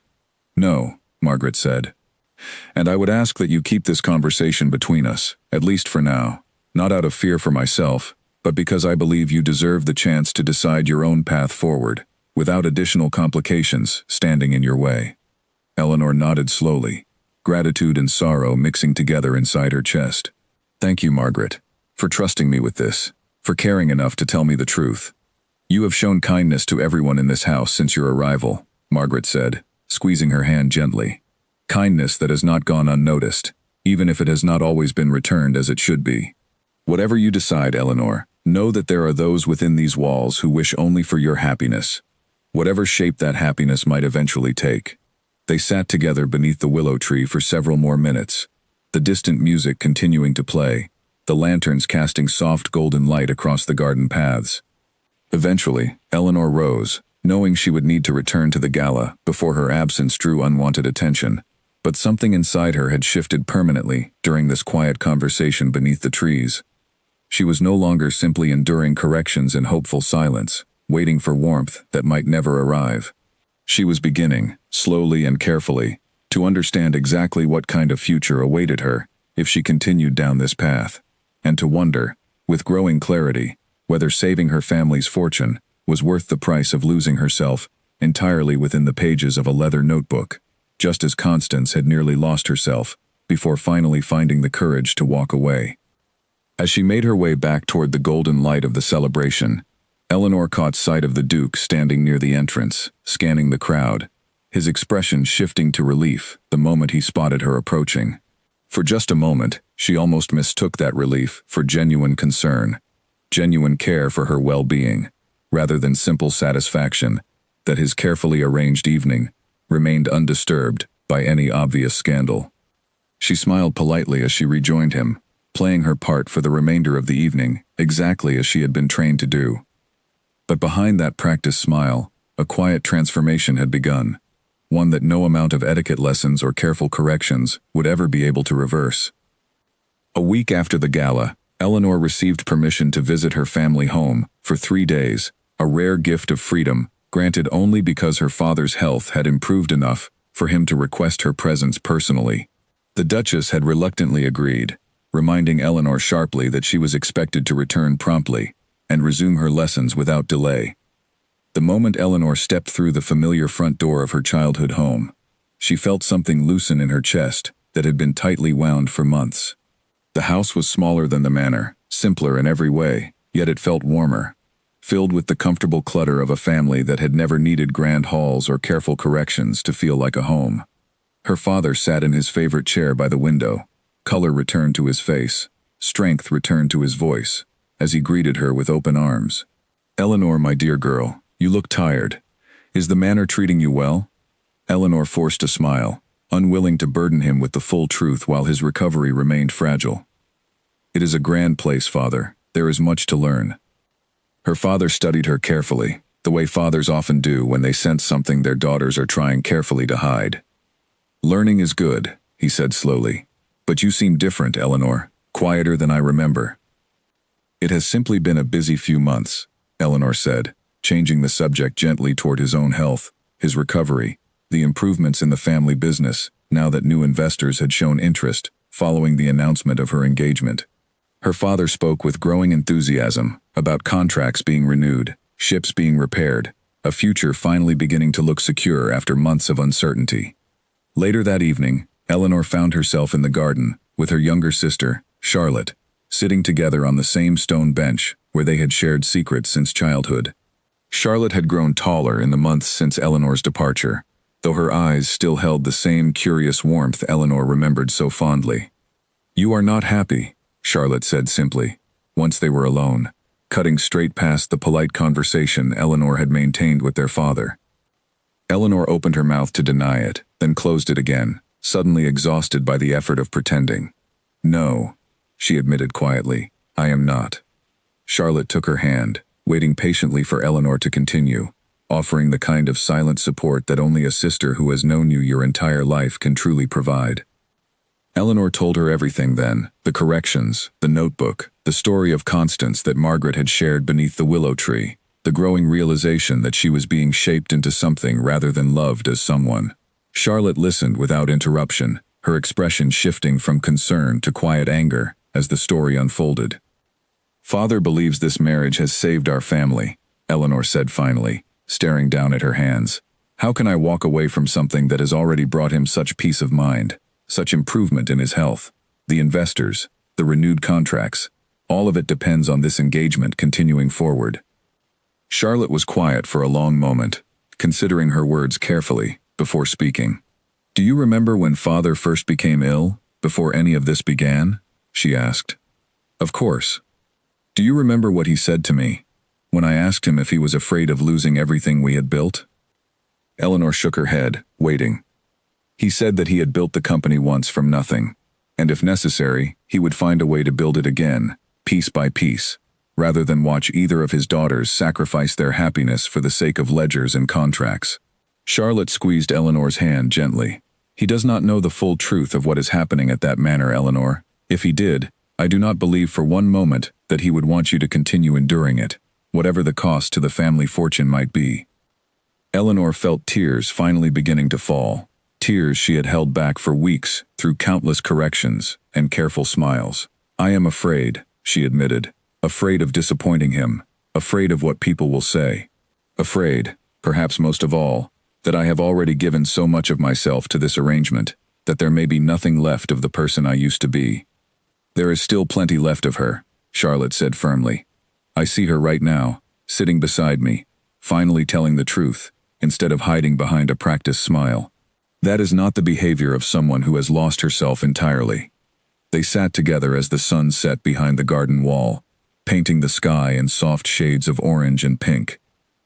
"No," Margaret said. "And I would ask that you keep this conversation between us, at least for now, not out of fear for myself, but because I believe you deserve the chance to decide your own path forward, without additional complications standing in your way." Eleanor nodded slowly, gratitude and sorrow mixing together inside her chest. "Thank you, Margaret, for trusting me with this, for caring enough to tell me the truth. You have shown kindness to everyone in this house since your arrival," Margaret said, squeezing her hand gently. "Kindness that has not gone unnoticed, even if it has not always been returned as it should be. Whatever you decide, Eleanor, know that there are those within these walls who wish only for your happiness, whatever shape that happiness might eventually take." They sat together beneath the willow tree for several more minutes, the distant music continuing to play, the lanterns casting soft golden light across the garden paths. Eventually, Eleanor rose, knowing she would need to return to the gala before her absence drew unwanted attention, but something inside her had shifted permanently during this quiet conversation beneath the trees. She was no longer simply enduring corrections in hopeful silence, waiting for warmth that might never arrive. She was beginning, slowly and carefully, to understand exactly what kind of future awaited her if she continued down this path, and to wonder, with growing clarity, whether saving her family's fortune was worth the price of losing herself entirely within the pages of a leather notebook, just as Constance had nearly lost herself before finally finding the courage to walk away. As she made her way back toward the golden light of the celebration, Eleanor caught sight of the Duke standing near the entrance, scanning the crowd, his expression shifting to relief the moment he spotted her approaching. For just a moment, she almost mistook that relief for genuine concern, genuine care for her well-being, rather than simple satisfaction that his carefully arranged evening remained undisturbed by any obvious scandal. She smiled politely as she rejoined him, playing her part for the remainder of the evening exactly as she had been trained to do. But behind that practiced smile, a quiet transformation had begun, one that no amount of etiquette lessons or careful corrections would ever be able to reverse. A week after the gala, Eleanor received permission to visit her family home for 3 days, a rare gift of freedom granted only because her father's health had improved enough for him to request her presence personally. The Duchess had reluctantly agreed, reminding Eleanor sharply that she was expected to return promptly and resume her lessons without delay. The moment Eleanor stepped through the familiar front door of her childhood home, she felt something loosen in her chest that had been tightly wound for months. The house was smaller than the manor, simpler in every way, yet it felt warmer, filled with the comfortable clutter of a family that had never needed grand halls or careful corrections to feel like a home. Her father sat in his favorite chair by the window. Color returned to his face. Strength returned to his voice, as he greeted her with open arms. "Eleanor, my dear girl, you look tired. Is the manor treating you well?" Eleanor forced a smile, unwilling to burden him with the full truth while his recovery remained fragile. "It is a grand place, Father. There is much to learn." Her father studied her carefully, the way fathers often do when they sense something their daughters are trying carefully to hide. "Learning is good," he said slowly. "But you seem different, Eleanor, quieter than I remember." "It has simply been a busy few months," Eleanor said, changing the subject gently toward his own health, his recovery, the improvements in the family business, now that new investors had shown interest, following the announcement of her engagement. Her father spoke with growing enthusiasm about contracts being renewed, ships being repaired, a future finally beginning to look secure after months of uncertainty. Later that evening, Eleanor found herself in the garden, with her younger sister, Charlotte, sitting together on the same stone bench where they had shared secrets since childhood. Charlotte had grown taller in the months since Eleanor's departure, though her eyes still held the same curious warmth Eleanor remembered so fondly. "You are not happy," Charlotte said simply, once they were alone, cutting straight past the polite conversation Eleanor had maintained with their father. Eleanor opened her mouth to deny it, then closed it again, suddenly exhausted by the effort of pretending. "No," she admitted quietly, "I am not." Charlotte took her hand, waiting patiently for Eleanor to continue, offering the kind of silent support that only a sister who has known you your entire life can truly provide. Eleanor told her everything then, the corrections, the notebook, the story of Constance that Margaret had shared beneath the willow tree, the growing realization that she was being shaped into something rather than loved as someone. Charlotte listened without interruption, her expression shifting from concern to quiet anger as the story unfolded. "Father believes this marriage has saved our family," Eleanor said finally, staring down at her hands. "How can I walk away from something that has already brought him such peace of mind, such improvement in his health? The investors, the renewed contracts, all of it depends on this engagement continuing forward." Charlotte was quiet for a long moment, considering her words carefully, before speaking. "Do you remember when Father first became ill, before any of this began?" she asked. "Of course. Do you remember what he said to me, when I asked him if he was afraid of losing everything we had built?" Eleanor shook her head, waiting. "He said that he had built the company once from nothing, and if necessary, he would find a way to build it again, piece by piece, rather than watch either of his daughters sacrifice their happiness for the sake of ledgers and contracts." Charlotte squeezed Eleanor's hand gently. "He does not know the full truth of what is happening at that manor, Eleanor. If he did, I do not believe for one moment that he would want you to continue enduring it, whatever the cost to the family fortune might be." Eleanor felt tears finally beginning to fall, tears she had held back for weeks through countless corrections and careful smiles. "I am afraid," she admitted, "afraid of disappointing him, afraid of what people will say. Afraid, perhaps most of all, that I have already given so much of myself to this arrangement, that there may be nothing left of the person I used to be." "There is still plenty left of her," Charlotte said firmly. "I see her right now, sitting beside me, finally telling the truth, instead of hiding behind a practiced smile. That is not the behavior of someone who has lost herself entirely." They sat together as the sun set behind the garden wall, painting the sky in soft shades of orange and pink.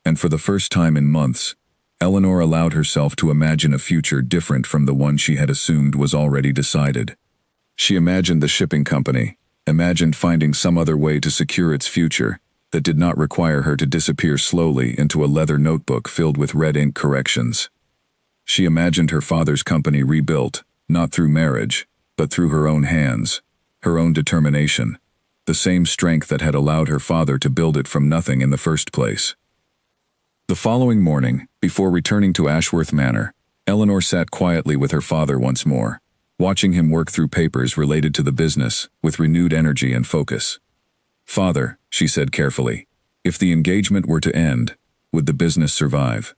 And for the first time in months, Eleanor allowed herself to imagine a future different from the one she had assumed was already decided. She imagined the shipping company, imagined finding some other way to secure its future that did not require her to disappear slowly into a leather notebook filled with red ink corrections. She imagined her father's company rebuilt, not through marriage, but through her own hands, her own determination, the same strength that had allowed her father to build it from nothing in the first place. The following morning, before returning to Ashworth Manor, Eleanor sat quietly with her father once more, watching him work through papers related to the business with renewed energy and focus. "Father," she said carefully, "if the engagement were to end, would the business survive?"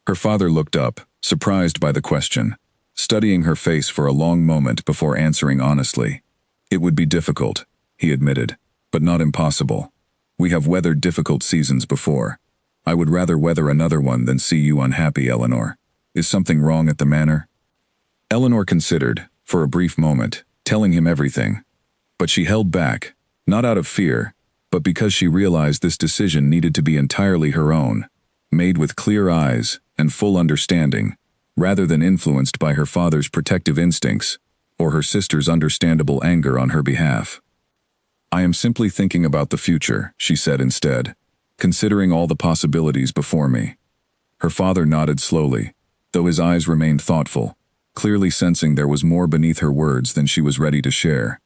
Her father looked up, surprised by the question, studying her face for a long moment before answering honestly. "It would be difficult," he admitted, "but not impossible. We have weathered difficult seasons before. I would rather weather another one than see you unhappy, Eleanor. Is something wrong at the manor?" Eleanor considered, for a brief moment, telling him everything. But she held back, not out of fear, but because she realized this decision needed to be entirely her own, made with clear eyes and full understanding, rather than influenced by her father's protective instincts or her sister's understandable anger on her behalf. "I am simply thinking about the future," she said instead, "considering all the possibilities before me." Her father nodded slowly, though his eyes remained thoughtful, clearly sensing there was more beneath her words than she was ready to share.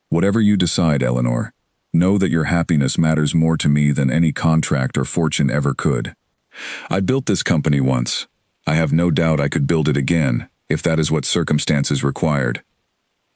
"Whatever you decide, Eleanor, know that your happiness matters more to me than any contract or fortune ever could. I built this company once. I have no doubt I could build it again, if that is what circumstances required."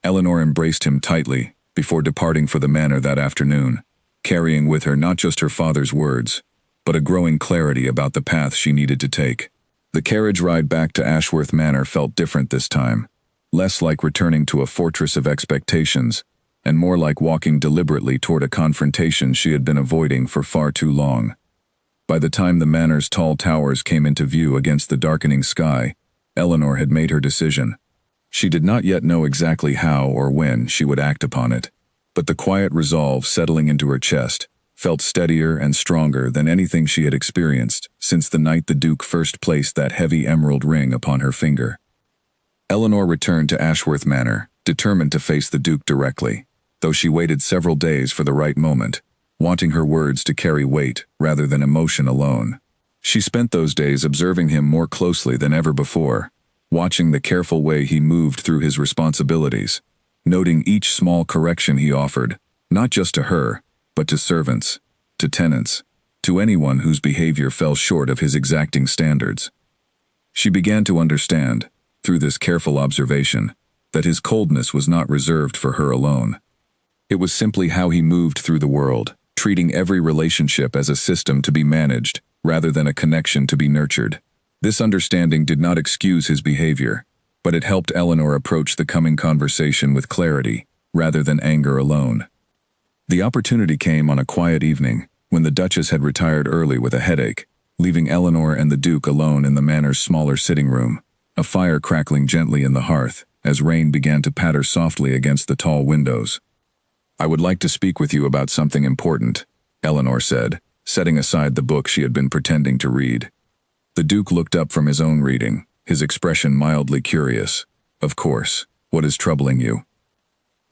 Eleanor embraced him tightly before departing for the manor that afternoon, carrying with her not just her father's words, but a growing clarity about the path she needed to take. The carriage ride back to Ashworth Manor felt different this time, less like returning to a fortress of expectations, and more like walking deliberately toward a confrontation she had been avoiding for far too long. By the time the manor's tall towers came into view against the darkening sky, Eleanor had made her decision. She did not yet know exactly how or when she would act upon it, but the quiet resolve settling into her chest felt steadier and stronger than anything she had experienced since the night the Duke first placed that heavy emerald ring upon her finger. Eleanor returned to Ashworth Manor, determined to face the Duke directly, though she waited several days for the right moment, wanting her words to carry weight rather than emotion alone. She spent those days observing him more closely than ever before, watching the careful way he moved through his responsibilities, noting each small correction he offered, not just to her, but to servants, to tenants, to anyone whose behavior fell short of his exacting standards. She began to understand, through this careful observation, that his coldness was not reserved for her alone. It was simply how he moved through the world, treating every relationship as a system to be managed, rather than a connection to be nurtured. This understanding did not excuse his behavior, but it helped Eleanor approach the coming conversation with clarity, rather than anger alone. The opportunity came on a quiet evening, when the Duchess had retired early with a headache, leaving Eleanor and the Duke alone in the manor's smaller sitting room, a fire crackling gently in the hearth, as rain began to patter softly against the tall windows. "I would like to speak with you about something important," Eleanor said, setting aside the book she had been pretending to read. The Duke looked up from his own reading, his expression mildly curious. "Of course. What is troubling you?"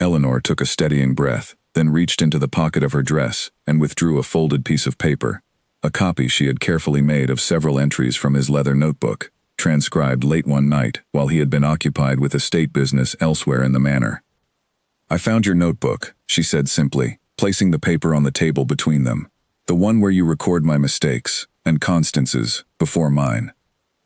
Eleanor took a steadying breath, then reached into the pocket of her dress and withdrew a folded piece of paper, a copy she had carefully made of several entries from his leather notebook, transcribed late one night while he had been occupied with estate business elsewhere in the manor. "I found your notebook," she said simply, placing the paper on the table between them. "The one where you record my mistakes, and Constance's, before mine."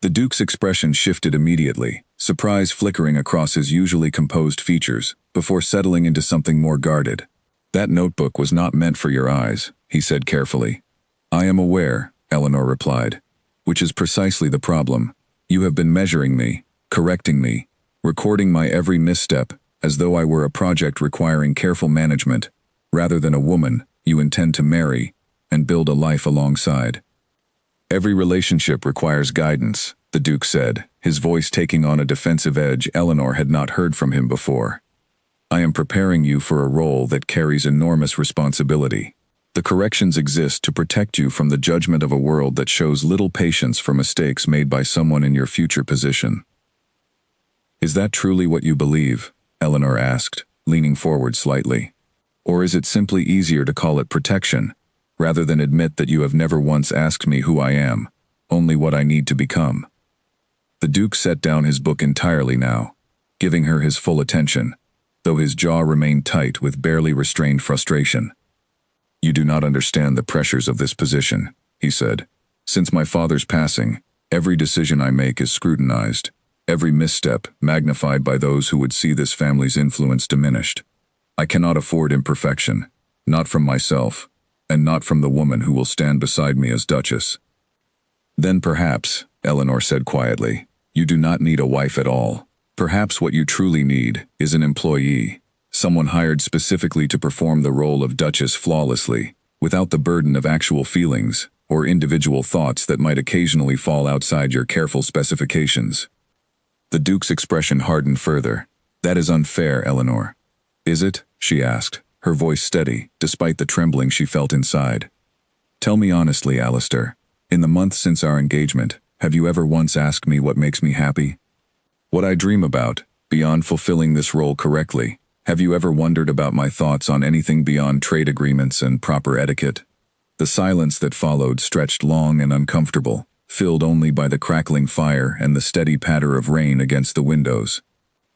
The Duke's expression shifted immediately, surprise flickering across his usually composed features, before settling into something more guarded. "That notebook was not meant for your eyes," he said carefully. "I am aware," Eleanor replied, "which is precisely the problem. You have been measuring me, correcting me, recording my every misstep, as though I were a project requiring careful management, rather than a woman you intend to marry and build a life alongside." "Every relationship requires guidance," the Duke said, his voice taking on a defensive edge Eleanor had not heard from him before. "I am preparing you for a role that carries enormous responsibility. The corrections exist to protect you from the judgment of a world that shows little patience for mistakes made by someone in your future position." "Is that truly what you believe?" Eleanor asked, leaning forward slightly. "Or is it simply easier to call it protection, rather than admit that you have never once asked me who I am, only what I need to become?" The Duke set down his book entirely now, giving her his full attention, though his jaw remained tight with barely restrained frustration. "You do not understand the pressures of this position," he said. "Since my father's passing, every decision I make is scrutinized, every misstep magnified by those who would see this family's influence diminished. I cannot afford imperfection, not from myself, and not from the woman who will stand beside me as Duchess." "Then perhaps," Eleanor said quietly, "you do not need a wife at all. Perhaps what you truly need is an employee, someone hired specifically to perform the role of Duchess flawlessly, without the burden of actual feelings or individual thoughts that might occasionally fall outside your careful specifications. The Duke's expression hardened further. "That is unfair, Eleanor." "Is it?" she asked, her voice steady, despite the trembling she felt inside. "Tell me honestly, Alistair, in the months since our engagement, have you ever once asked me what makes me happy? What I dream about, beyond fulfilling this role correctly? Have you ever wondered about my thoughts on anything beyond trade agreements and proper etiquette?" The silence that followed stretched long and uncomfortable, filled only by the crackling fire and the steady patter of rain against the windows.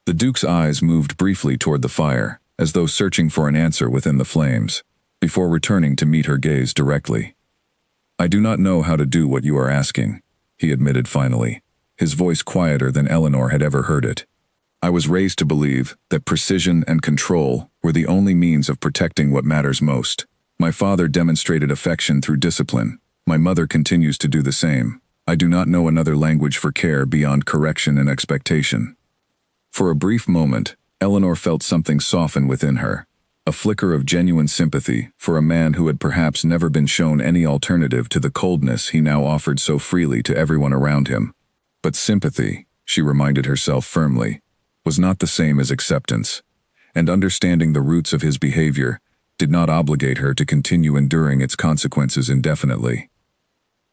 The Duke's eyes moved briefly toward the fire, as though searching for an answer within the flames, before returning to meet her gaze directly. "I do not know how to do what you are asking," he admitted finally, his voice quieter than Eleanor had ever heard it. "I was raised to believe that precision and control were the only means of protecting what matters most. My father demonstrated affection through discipline. My mother continues to do the same. I do not know another language for care beyond correction and expectation." For a brief moment, Eleanor felt something soften within her, a flicker of genuine sympathy for a man who had perhaps never been shown any alternative to the coldness he now offered so freely to everyone around him. But sympathy, she reminded herself firmly, was not the same as acceptance, and understanding the roots of his behavior did not obligate her to continue enduring its consequences indefinitely.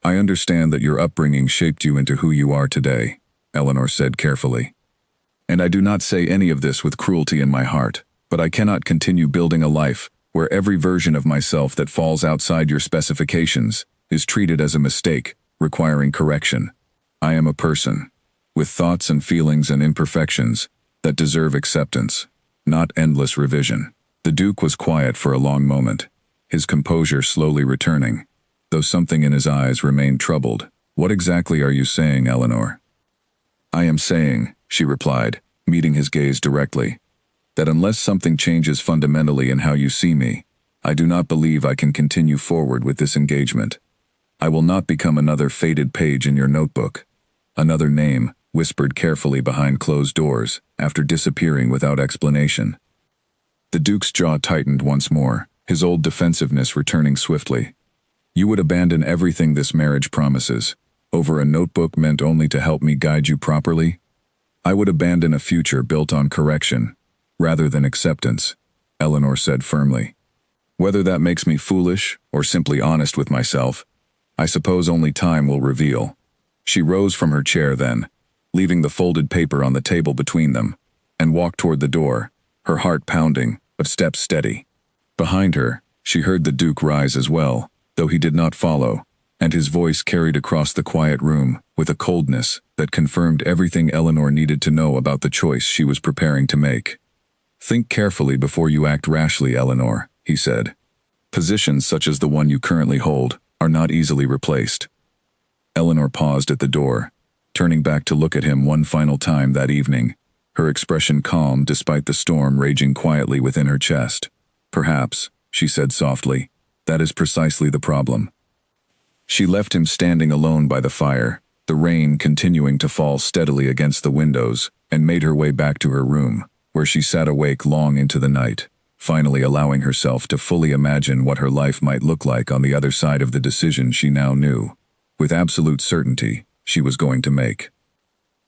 "I understand that your upbringing shaped you into who you are today," Eleanor said carefully. "And I do not say any of this with cruelty in my heart, but I cannot continue building a life where every version of myself that falls outside your specifications is treated as a mistake, requiring correction. I am a person, with thoughts and feelings and imperfections, that deserve acceptance, not endless revision." The Duke was quiet for a long moment, his composure slowly returning, though something in his eyes remained troubled. "What exactly are you saying, Eleanor?" "I am saying," she replied, meeting his gaze directly, "that unless something changes fundamentally in how you see me, I do not believe I can continue forward with this engagement. I will not become another faded page in your notebook, another name whispered carefully behind closed doors after disappearing without explanation." The Duke's jaw tightened once more, his old defensiveness returning swiftly. "You would abandon everything this marriage promises, over a notebook meant only to help me guide you properly? I would abandon a future built on correction, rather than acceptance," Eleanor said firmly. "Whether that makes me foolish or simply honest with myself, I suppose only time will reveal." She rose from her chair then, leaving the folded paper on the table between them, and walked toward the door, her heart pounding, but steps steady. Behind her, she heard the Duke rise as well, though he did not follow, and his voice carried across the quiet room with a coldness that confirmed everything Eleanor needed to know about the choice she was preparing to make. "Think carefully before you act rashly, Eleanor," he said. "Positions such as the one you currently hold are not easily replaced." Eleanor paused at the door, turning back to look at him one final time that evening, her expression calm despite the storm raging quietly within her chest. "Perhaps," she said softly, "that is precisely the problem." She left him standing alone by the fire, the rain continuing to fall steadily against the windows, and made her way back to her room, where she sat awake long into the night, finally allowing herself to fully imagine what her life might look like on the other side of the decision she now knew, with absolute certainty, she was going to make.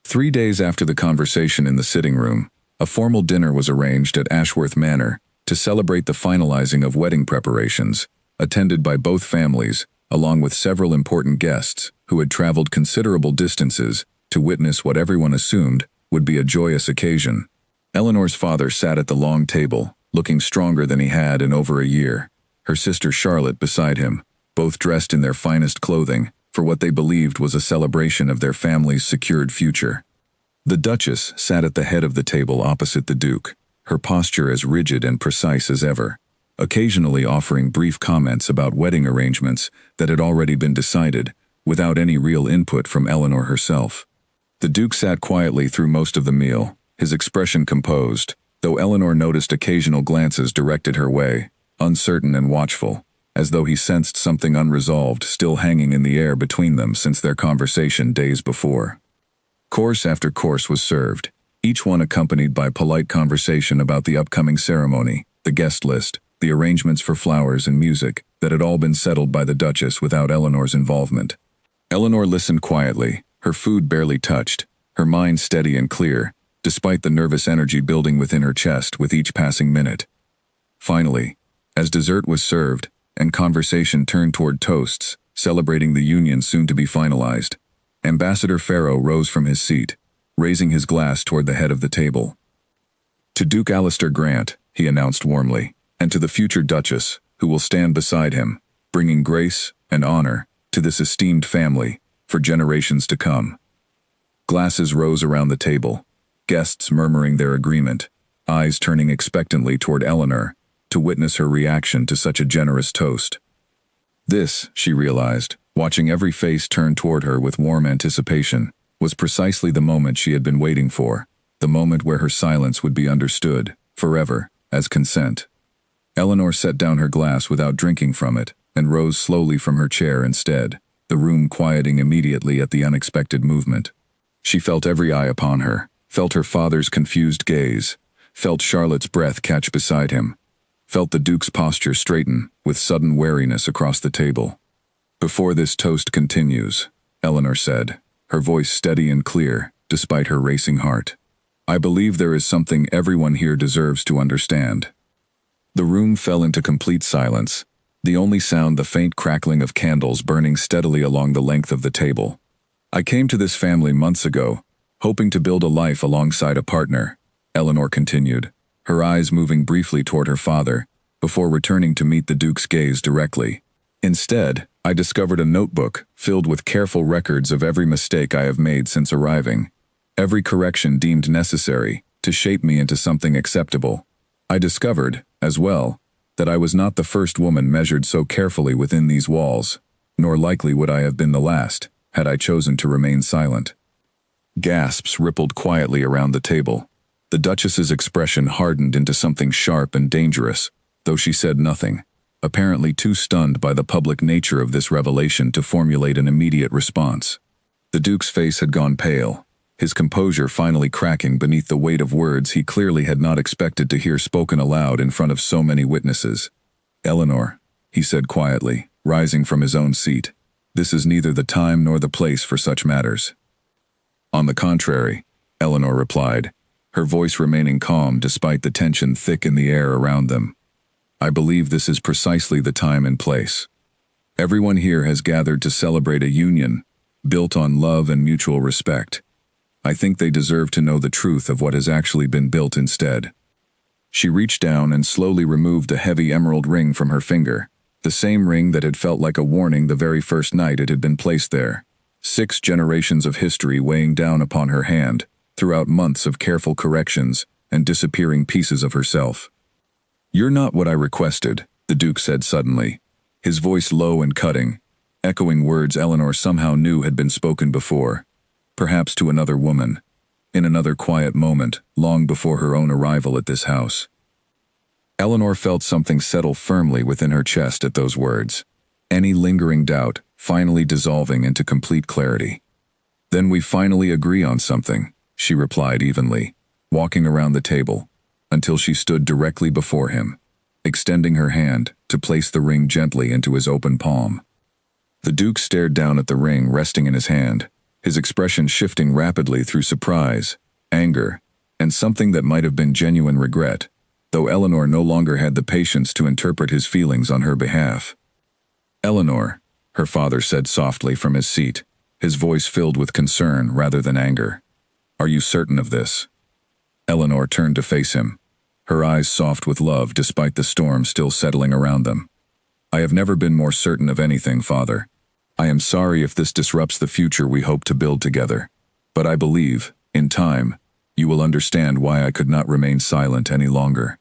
3 days after the conversation in the sitting room, a formal dinner was arranged at Ashworth Manor to celebrate the finalizing of wedding preparations, attended by both families, along with several important guests who had traveled considerable distances to witness what everyone assumed would be a joyous occasion. Eleanor's father sat at the long table, looking stronger than he had in over a year, her sister Charlotte beside him, both dressed in their finest clothing for what they believed was a celebration of their family's secured future. The Duchess sat at the head of the table opposite the Duke, her posture as rigid and precise as ever, occasionally offering brief comments about wedding arrangements that had already been decided, without any real input from Eleanor herself. The Duke sat quietly through most of the meal, his expression composed, though Eleanor noticed occasional glances directed her way, uncertain and watchful, as though he sensed something unresolved still hanging in the air between them since their conversation days before. Course after course was served, each one accompanied by polite conversation about the upcoming ceremony, the guest list, the arrangements for flowers and music, that had all been settled by the Duchess without Eleanor's involvement. Eleanor listened quietly, her food barely touched, her mind steady and clear, despite the nervous energy building within her chest with each passing minute. Finally, as dessert was served, and conversation turned toward toasts, celebrating the union soon to be finalized, Ambassador Farrow rose from his seat, raising his glass toward the head of the table. "To Duke Alistair Grant," he announced warmly, "and to the future Duchess, who will stand beside him, bringing grace and honor to this esteemed family for generations to come." Glasses rose around the table, guests murmuring their agreement, eyes turning expectantly toward Eleanor to witness her reaction to such a generous toast. This, she realized, watching every face turn toward her with warm anticipation, was precisely the moment she had been waiting for, the moment where her silence would be understood, forever, as consent. Eleanor set down her glass without drinking from it, and rose slowly from her chair instead, the room quieting immediately at the unexpected movement. She felt every eye upon her, felt her father's confused gaze, felt Charlotte's breath catch beside him, felt the Duke's posture straighten with sudden wariness across the table. "Before this toast continues," Eleanor said, her voice steady and clear, despite her racing heart, "I believe there is something everyone here deserves to understand." The room fell into complete silence, the only sound the faint crackling of candles burning steadily along the length of the table. "I came to this family months ago, hoping to build a life alongside a partner," Eleanor continued, her eyes moving briefly toward her father, before returning to meet the Duke's gaze directly. "Instead, I discovered a notebook filled with careful records of every mistake I have made since arriving, every correction deemed necessary to shape me into something acceptable. I discovered, as well, that I was not the first woman measured so carefully within these walls, nor likely would I have been the last, had I chosen to remain silent." Gasps rippled quietly around the table. The Duchess's expression hardened into something sharp and dangerous, though she said nothing, apparently too stunned by the public nature of this revelation to formulate an immediate response. The Duke's face had gone pale, his composure finally cracking beneath the weight of words he clearly had not expected to hear spoken aloud in front of so many witnesses. "Eleanor," he said quietly, rising from his own seat, "this is neither the time nor the place for such matters." "On the contrary," Eleanor replied, her voice remaining calm despite the tension thick in the air around them. "I believe this is precisely the time and place. Everyone here has gathered to celebrate a union built on love and mutual respect. I think they deserve to know the truth of what has actually been built instead." She reached down and slowly removed a heavy emerald ring from her finger, the same ring that had felt like a warning the very first night it had been placed there. 6 generations of history weighing down upon her hand, throughout months of careful corrections and disappearing pieces of herself. "You're not what I requested," the Duke said suddenly, his voice low and cutting, echoing words Eleanor somehow knew had been spoken before, perhaps to another woman, in another quiet moment, long before her own arrival at this house. Eleanor felt something settle firmly within her chest at those words, any lingering doubt finally dissolving into complete clarity. "Then we finally agree on something," she replied evenly, walking around the table, until she stood directly before him, extending her hand to place the ring gently into his open palm. The Duke stared down at the ring resting in his hand, his expression shifting rapidly through surprise, anger, and something that might have been genuine regret, though Eleanor no longer had the patience to interpret his feelings on her behalf. "Eleanor," her father said softly from his seat, his voice filled with concern rather than anger, "are you certain of this?" Eleanor turned to face him, her eyes soft with love despite the storm still settling around them. "I have never been more certain of anything, Father. I am sorry if this disrupts the future we hope to build together, but I believe, in time, you will understand why I could not remain silent any longer."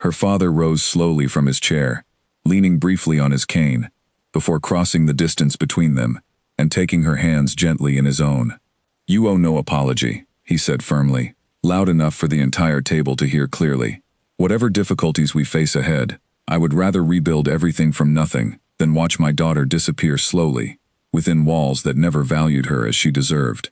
Her father rose slowly from his chair, leaning briefly on his cane, before crossing the distance between them and taking her hands gently in his own. "You owe no apology," he said firmly, loud enough for the entire table to hear clearly. "Whatever difficulties we face ahead, I would rather rebuild everything from nothing than watch my daughter disappear slowly, within walls that never valued her as she deserved."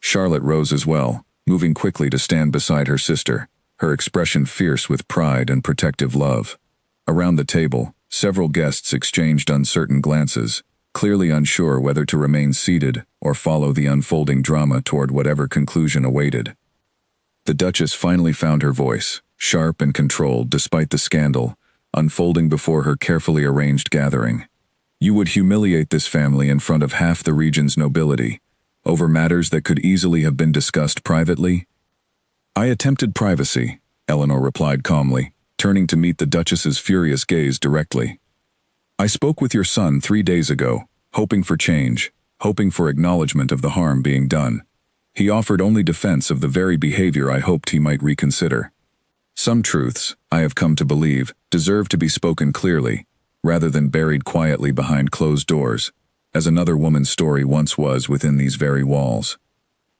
Charlotte rose as well, moving quickly to stand beside her sister, her expression fierce with pride and protective love. Around the table, several guests exchanged uncertain glances, clearly unsure whether to remain seated or follow the unfolding drama toward whatever conclusion awaited. The Duchess finally found her voice, sharp and controlled despite the scandal, unfolding before her carefully arranged gathering. You would humiliate this family in front of half the region's nobility, over matters that could easily have been discussed privately? I attempted privacy, Eleanor replied calmly, turning to meet the Duchess's furious gaze directly. I spoke with your son 3 days ago, hoping for change, hoping for acknowledgement of the harm being done. He offered only defense of the very behavior I hoped he might reconsider. Some truths, I have come to believe, deserve to be spoken clearly, rather than buried quietly behind closed doors, as another woman's story once was within these very walls.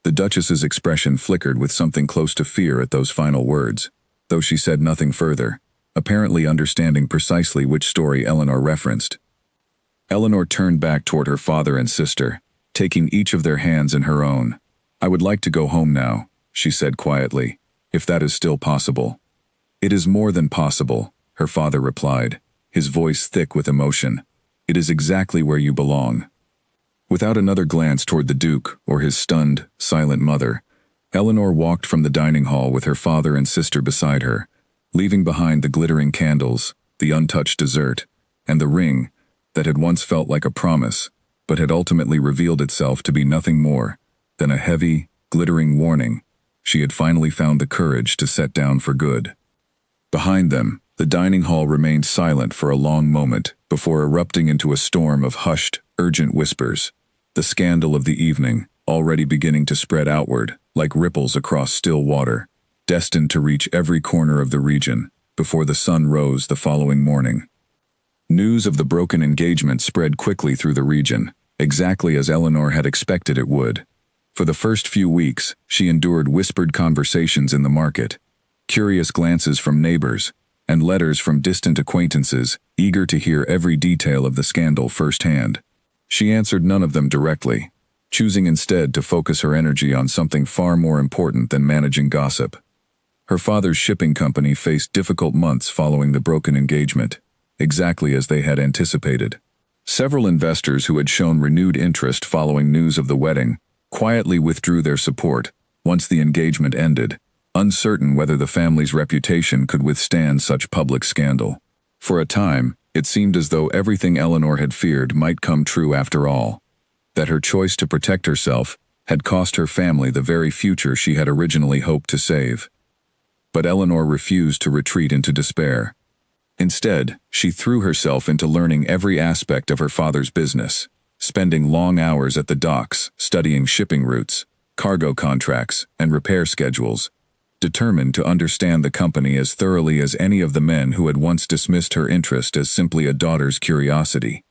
The Duchess's expression flickered with something close to fear at those final words, though she said nothing further, apparently understanding precisely which story Eleanor referenced. Eleanor turned back toward her father and sister, taking each of their hands in her own. I would like to go home now, she said quietly, if that is still possible. It is more than possible, her father replied, his voice thick with emotion. It is exactly where you belong. Without another glance toward the Duke or his stunned, silent mother, Eleanor walked from the dining hall with her father and sister beside her, leaving behind the glittering candles, the untouched dessert, and the ring that had once felt like a promise, but had ultimately revealed itself to be nothing more than a heavy, glittering warning she had finally found the courage to set down for good. Behind them, the dining hall remained silent for a long moment before erupting into a storm of hushed, urgent whispers, the scandal of the evening already beginning to spread outward like ripples across still water, destined to reach every corner of the region before the sun rose the following morning. News of the broken engagement spread quickly through the region, exactly as Eleanor had expected it would. For the first few weeks, she endured whispered conversations in the market, curious glances from neighbors, and letters from distant acquaintances eager to hear every detail of the scandal firsthand. She answered none of them directly, choosing instead to focus her energy on something far more important than managing gossip. Her father's shipping company faced difficult months following the broken engagement, exactly as they had anticipated. Several investors who had shown renewed interest following news of the wedding quietly withdrew their support once the engagement ended, uncertain whether the family's reputation could withstand such public scandal. For a time, it seemed as though everything Eleanor had feared might come true after all, that her choice to protect herself had cost her family the very future she had originally hoped to save. But Eleanor refused to retreat into despair. Instead, she threw herself into learning every aspect of her father's business, spending long hours at the docks studying shipping routes, cargo contracts, and repair schedules, determined to understand the company as thoroughly as any of the men who had once dismissed her interest as simply a daughter's curiosity.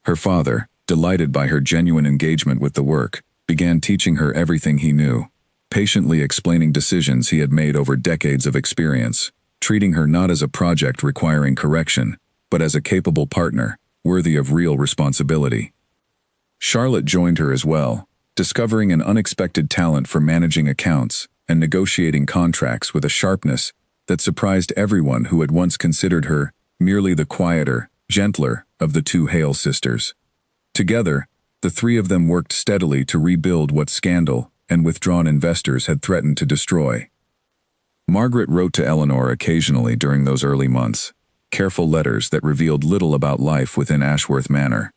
Her father, delighted by her genuine engagement with the work, began teaching her everything he knew, patiently explaining decisions he had made over decades of experience, treating her not as a project requiring correction, but as a capable partner, worthy of real responsibility. Charlotte joined her as well, discovering an unexpected talent for managing accounts and negotiating contracts with a sharpness that surprised everyone who had once considered her merely the quieter, gentler of the two Hale sisters. Together, the three of them worked steadily to rebuild what scandal and withdrawn investors had threatened to destroy. Margaret wrote to Eleanor occasionally during those early months, careful letters that revealed little about life within Ashworth Manor,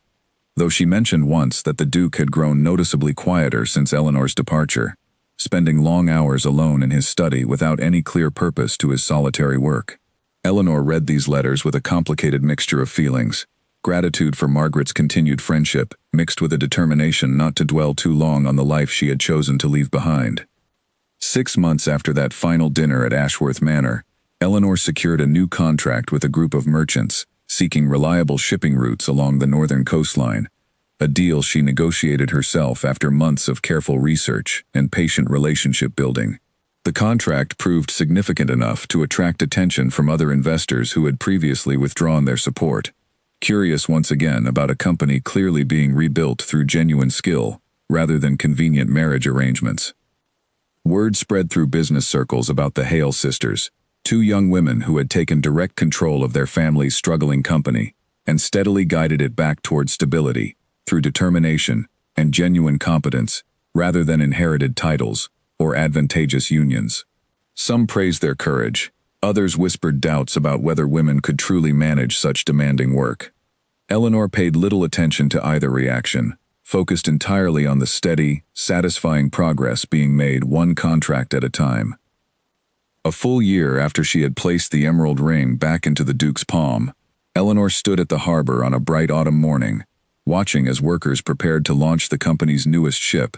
though she mentioned once that the Duke had grown noticeably quieter since Eleanor's departure, spending long hours alone in his study without any clear purpose to his solitary work. Eleanor read these letters with a complicated mixture of feelings, gratitude for Margaret's continued friendship, mixed with a determination not to dwell too long on the life she had chosen to leave behind. 6 months after that final dinner at Ashworth Manor, Eleanor secured a new contract with a group of merchants, seeking reliable shipping routes along the northern coastline, a deal she negotiated herself after months of careful research and patient relationship building. The contract proved significant enough to attract attention from other investors who had previously withdrawn their support, curious once again about a company clearly being rebuilt through genuine skill rather than convenient marriage arrangements. Word spread through business circles about the Hale sisters, Two young women who had taken direct control of their family's struggling company and steadily guided it back toward stability through determination and genuine competence rather than inherited titles or advantageous unions. Some praised their courage, others whispered doubts about whether women could truly manage such demanding work. Eleanor paid little attention to either reaction, focused entirely on the steady, satisfying progress being made one contract at a time. A full year after she had placed the emerald ring back into the Duke's palm, Eleanor stood at the harbor on a bright autumn morning, watching as workers prepared to launch the company's newest ship,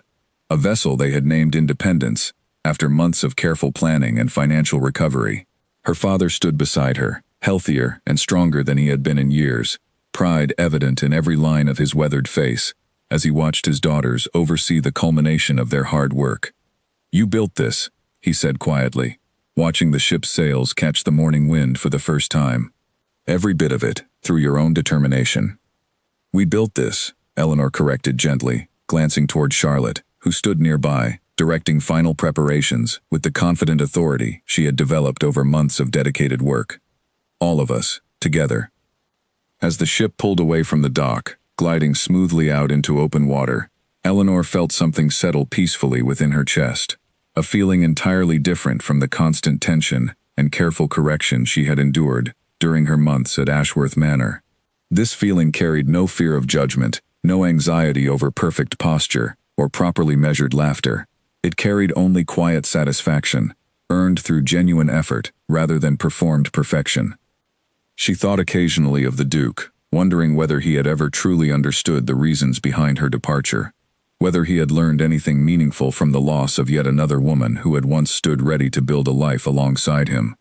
a vessel they had named Independence, after months of careful planning and financial recovery. Her father stood beside her, healthier and stronger than he had been in years, pride evident in every line of his weathered face, as he watched his daughters oversee the culmination of their hard work. "You built this," he said quietly, watching the ship's sails catch the morning wind for the first time. "Every bit of it, through your own determination." "We built this," Eleanor corrected gently, glancing toward Charlotte, who stood nearby, directing final preparations with the confident authority she had developed over months of dedicated work. "All of us, together." As the ship pulled away from the dock, gliding smoothly out into open water, Eleanor felt something settle peacefully within her chest, a feeling entirely different from the constant tension and careful correction she had endured during her months at Ashworth Manor. This feeling carried no fear of judgment, no anxiety over perfect posture or properly measured laughter. It carried only quiet satisfaction, earned through genuine effort rather than performed perfection. She thought occasionally of the Duke, wondering whether he had ever truly understood the reasons behind her departure, whether he had learned anything meaningful from the loss of yet another woman who had once stood ready to build a life alongside him.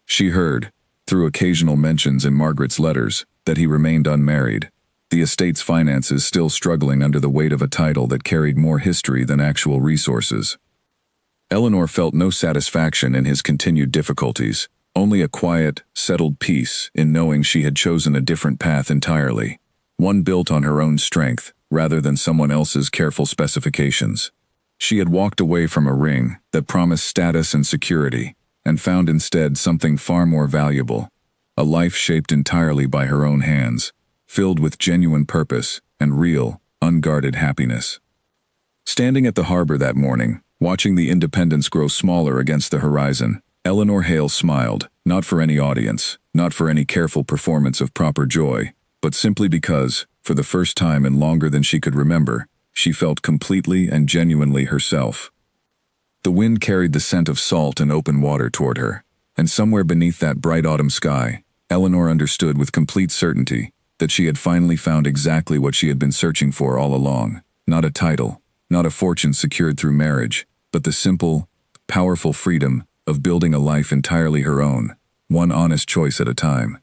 She heard, through occasional mentions in Margaret's letters, that he remained unmarried, the estate's finances still struggling under the weight of a title that carried more history than actual resources. Eleanor felt no satisfaction in his continued difficulties, only a quiet, settled peace in knowing she had chosen a different path entirely, one built on her own strength rather than someone else's careful specifications. She had walked away from a ring that promised status and security, and found instead something far more valuable, a life shaped entirely by her own hands, filled with genuine purpose and real, unguarded happiness. Standing at the harbor that morning, watching the Independence grow smaller against the horizon, Eleanor Hale smiled, not for any audience, not for any careful performance of proper joy, but simply because, for the first time in longer than she could remember, she felt completely and genuinely herself. The wind carried the scent of salt and open water toward her, and somewhere beneath that bright autumn sky, Eleanor understood with complete certainty that she had finally found exactly what she had been searching for all along, not a title, not a fortune secured through marriage, but the simple, powerful freedom of building a life entirely her own, one honest choice at a time.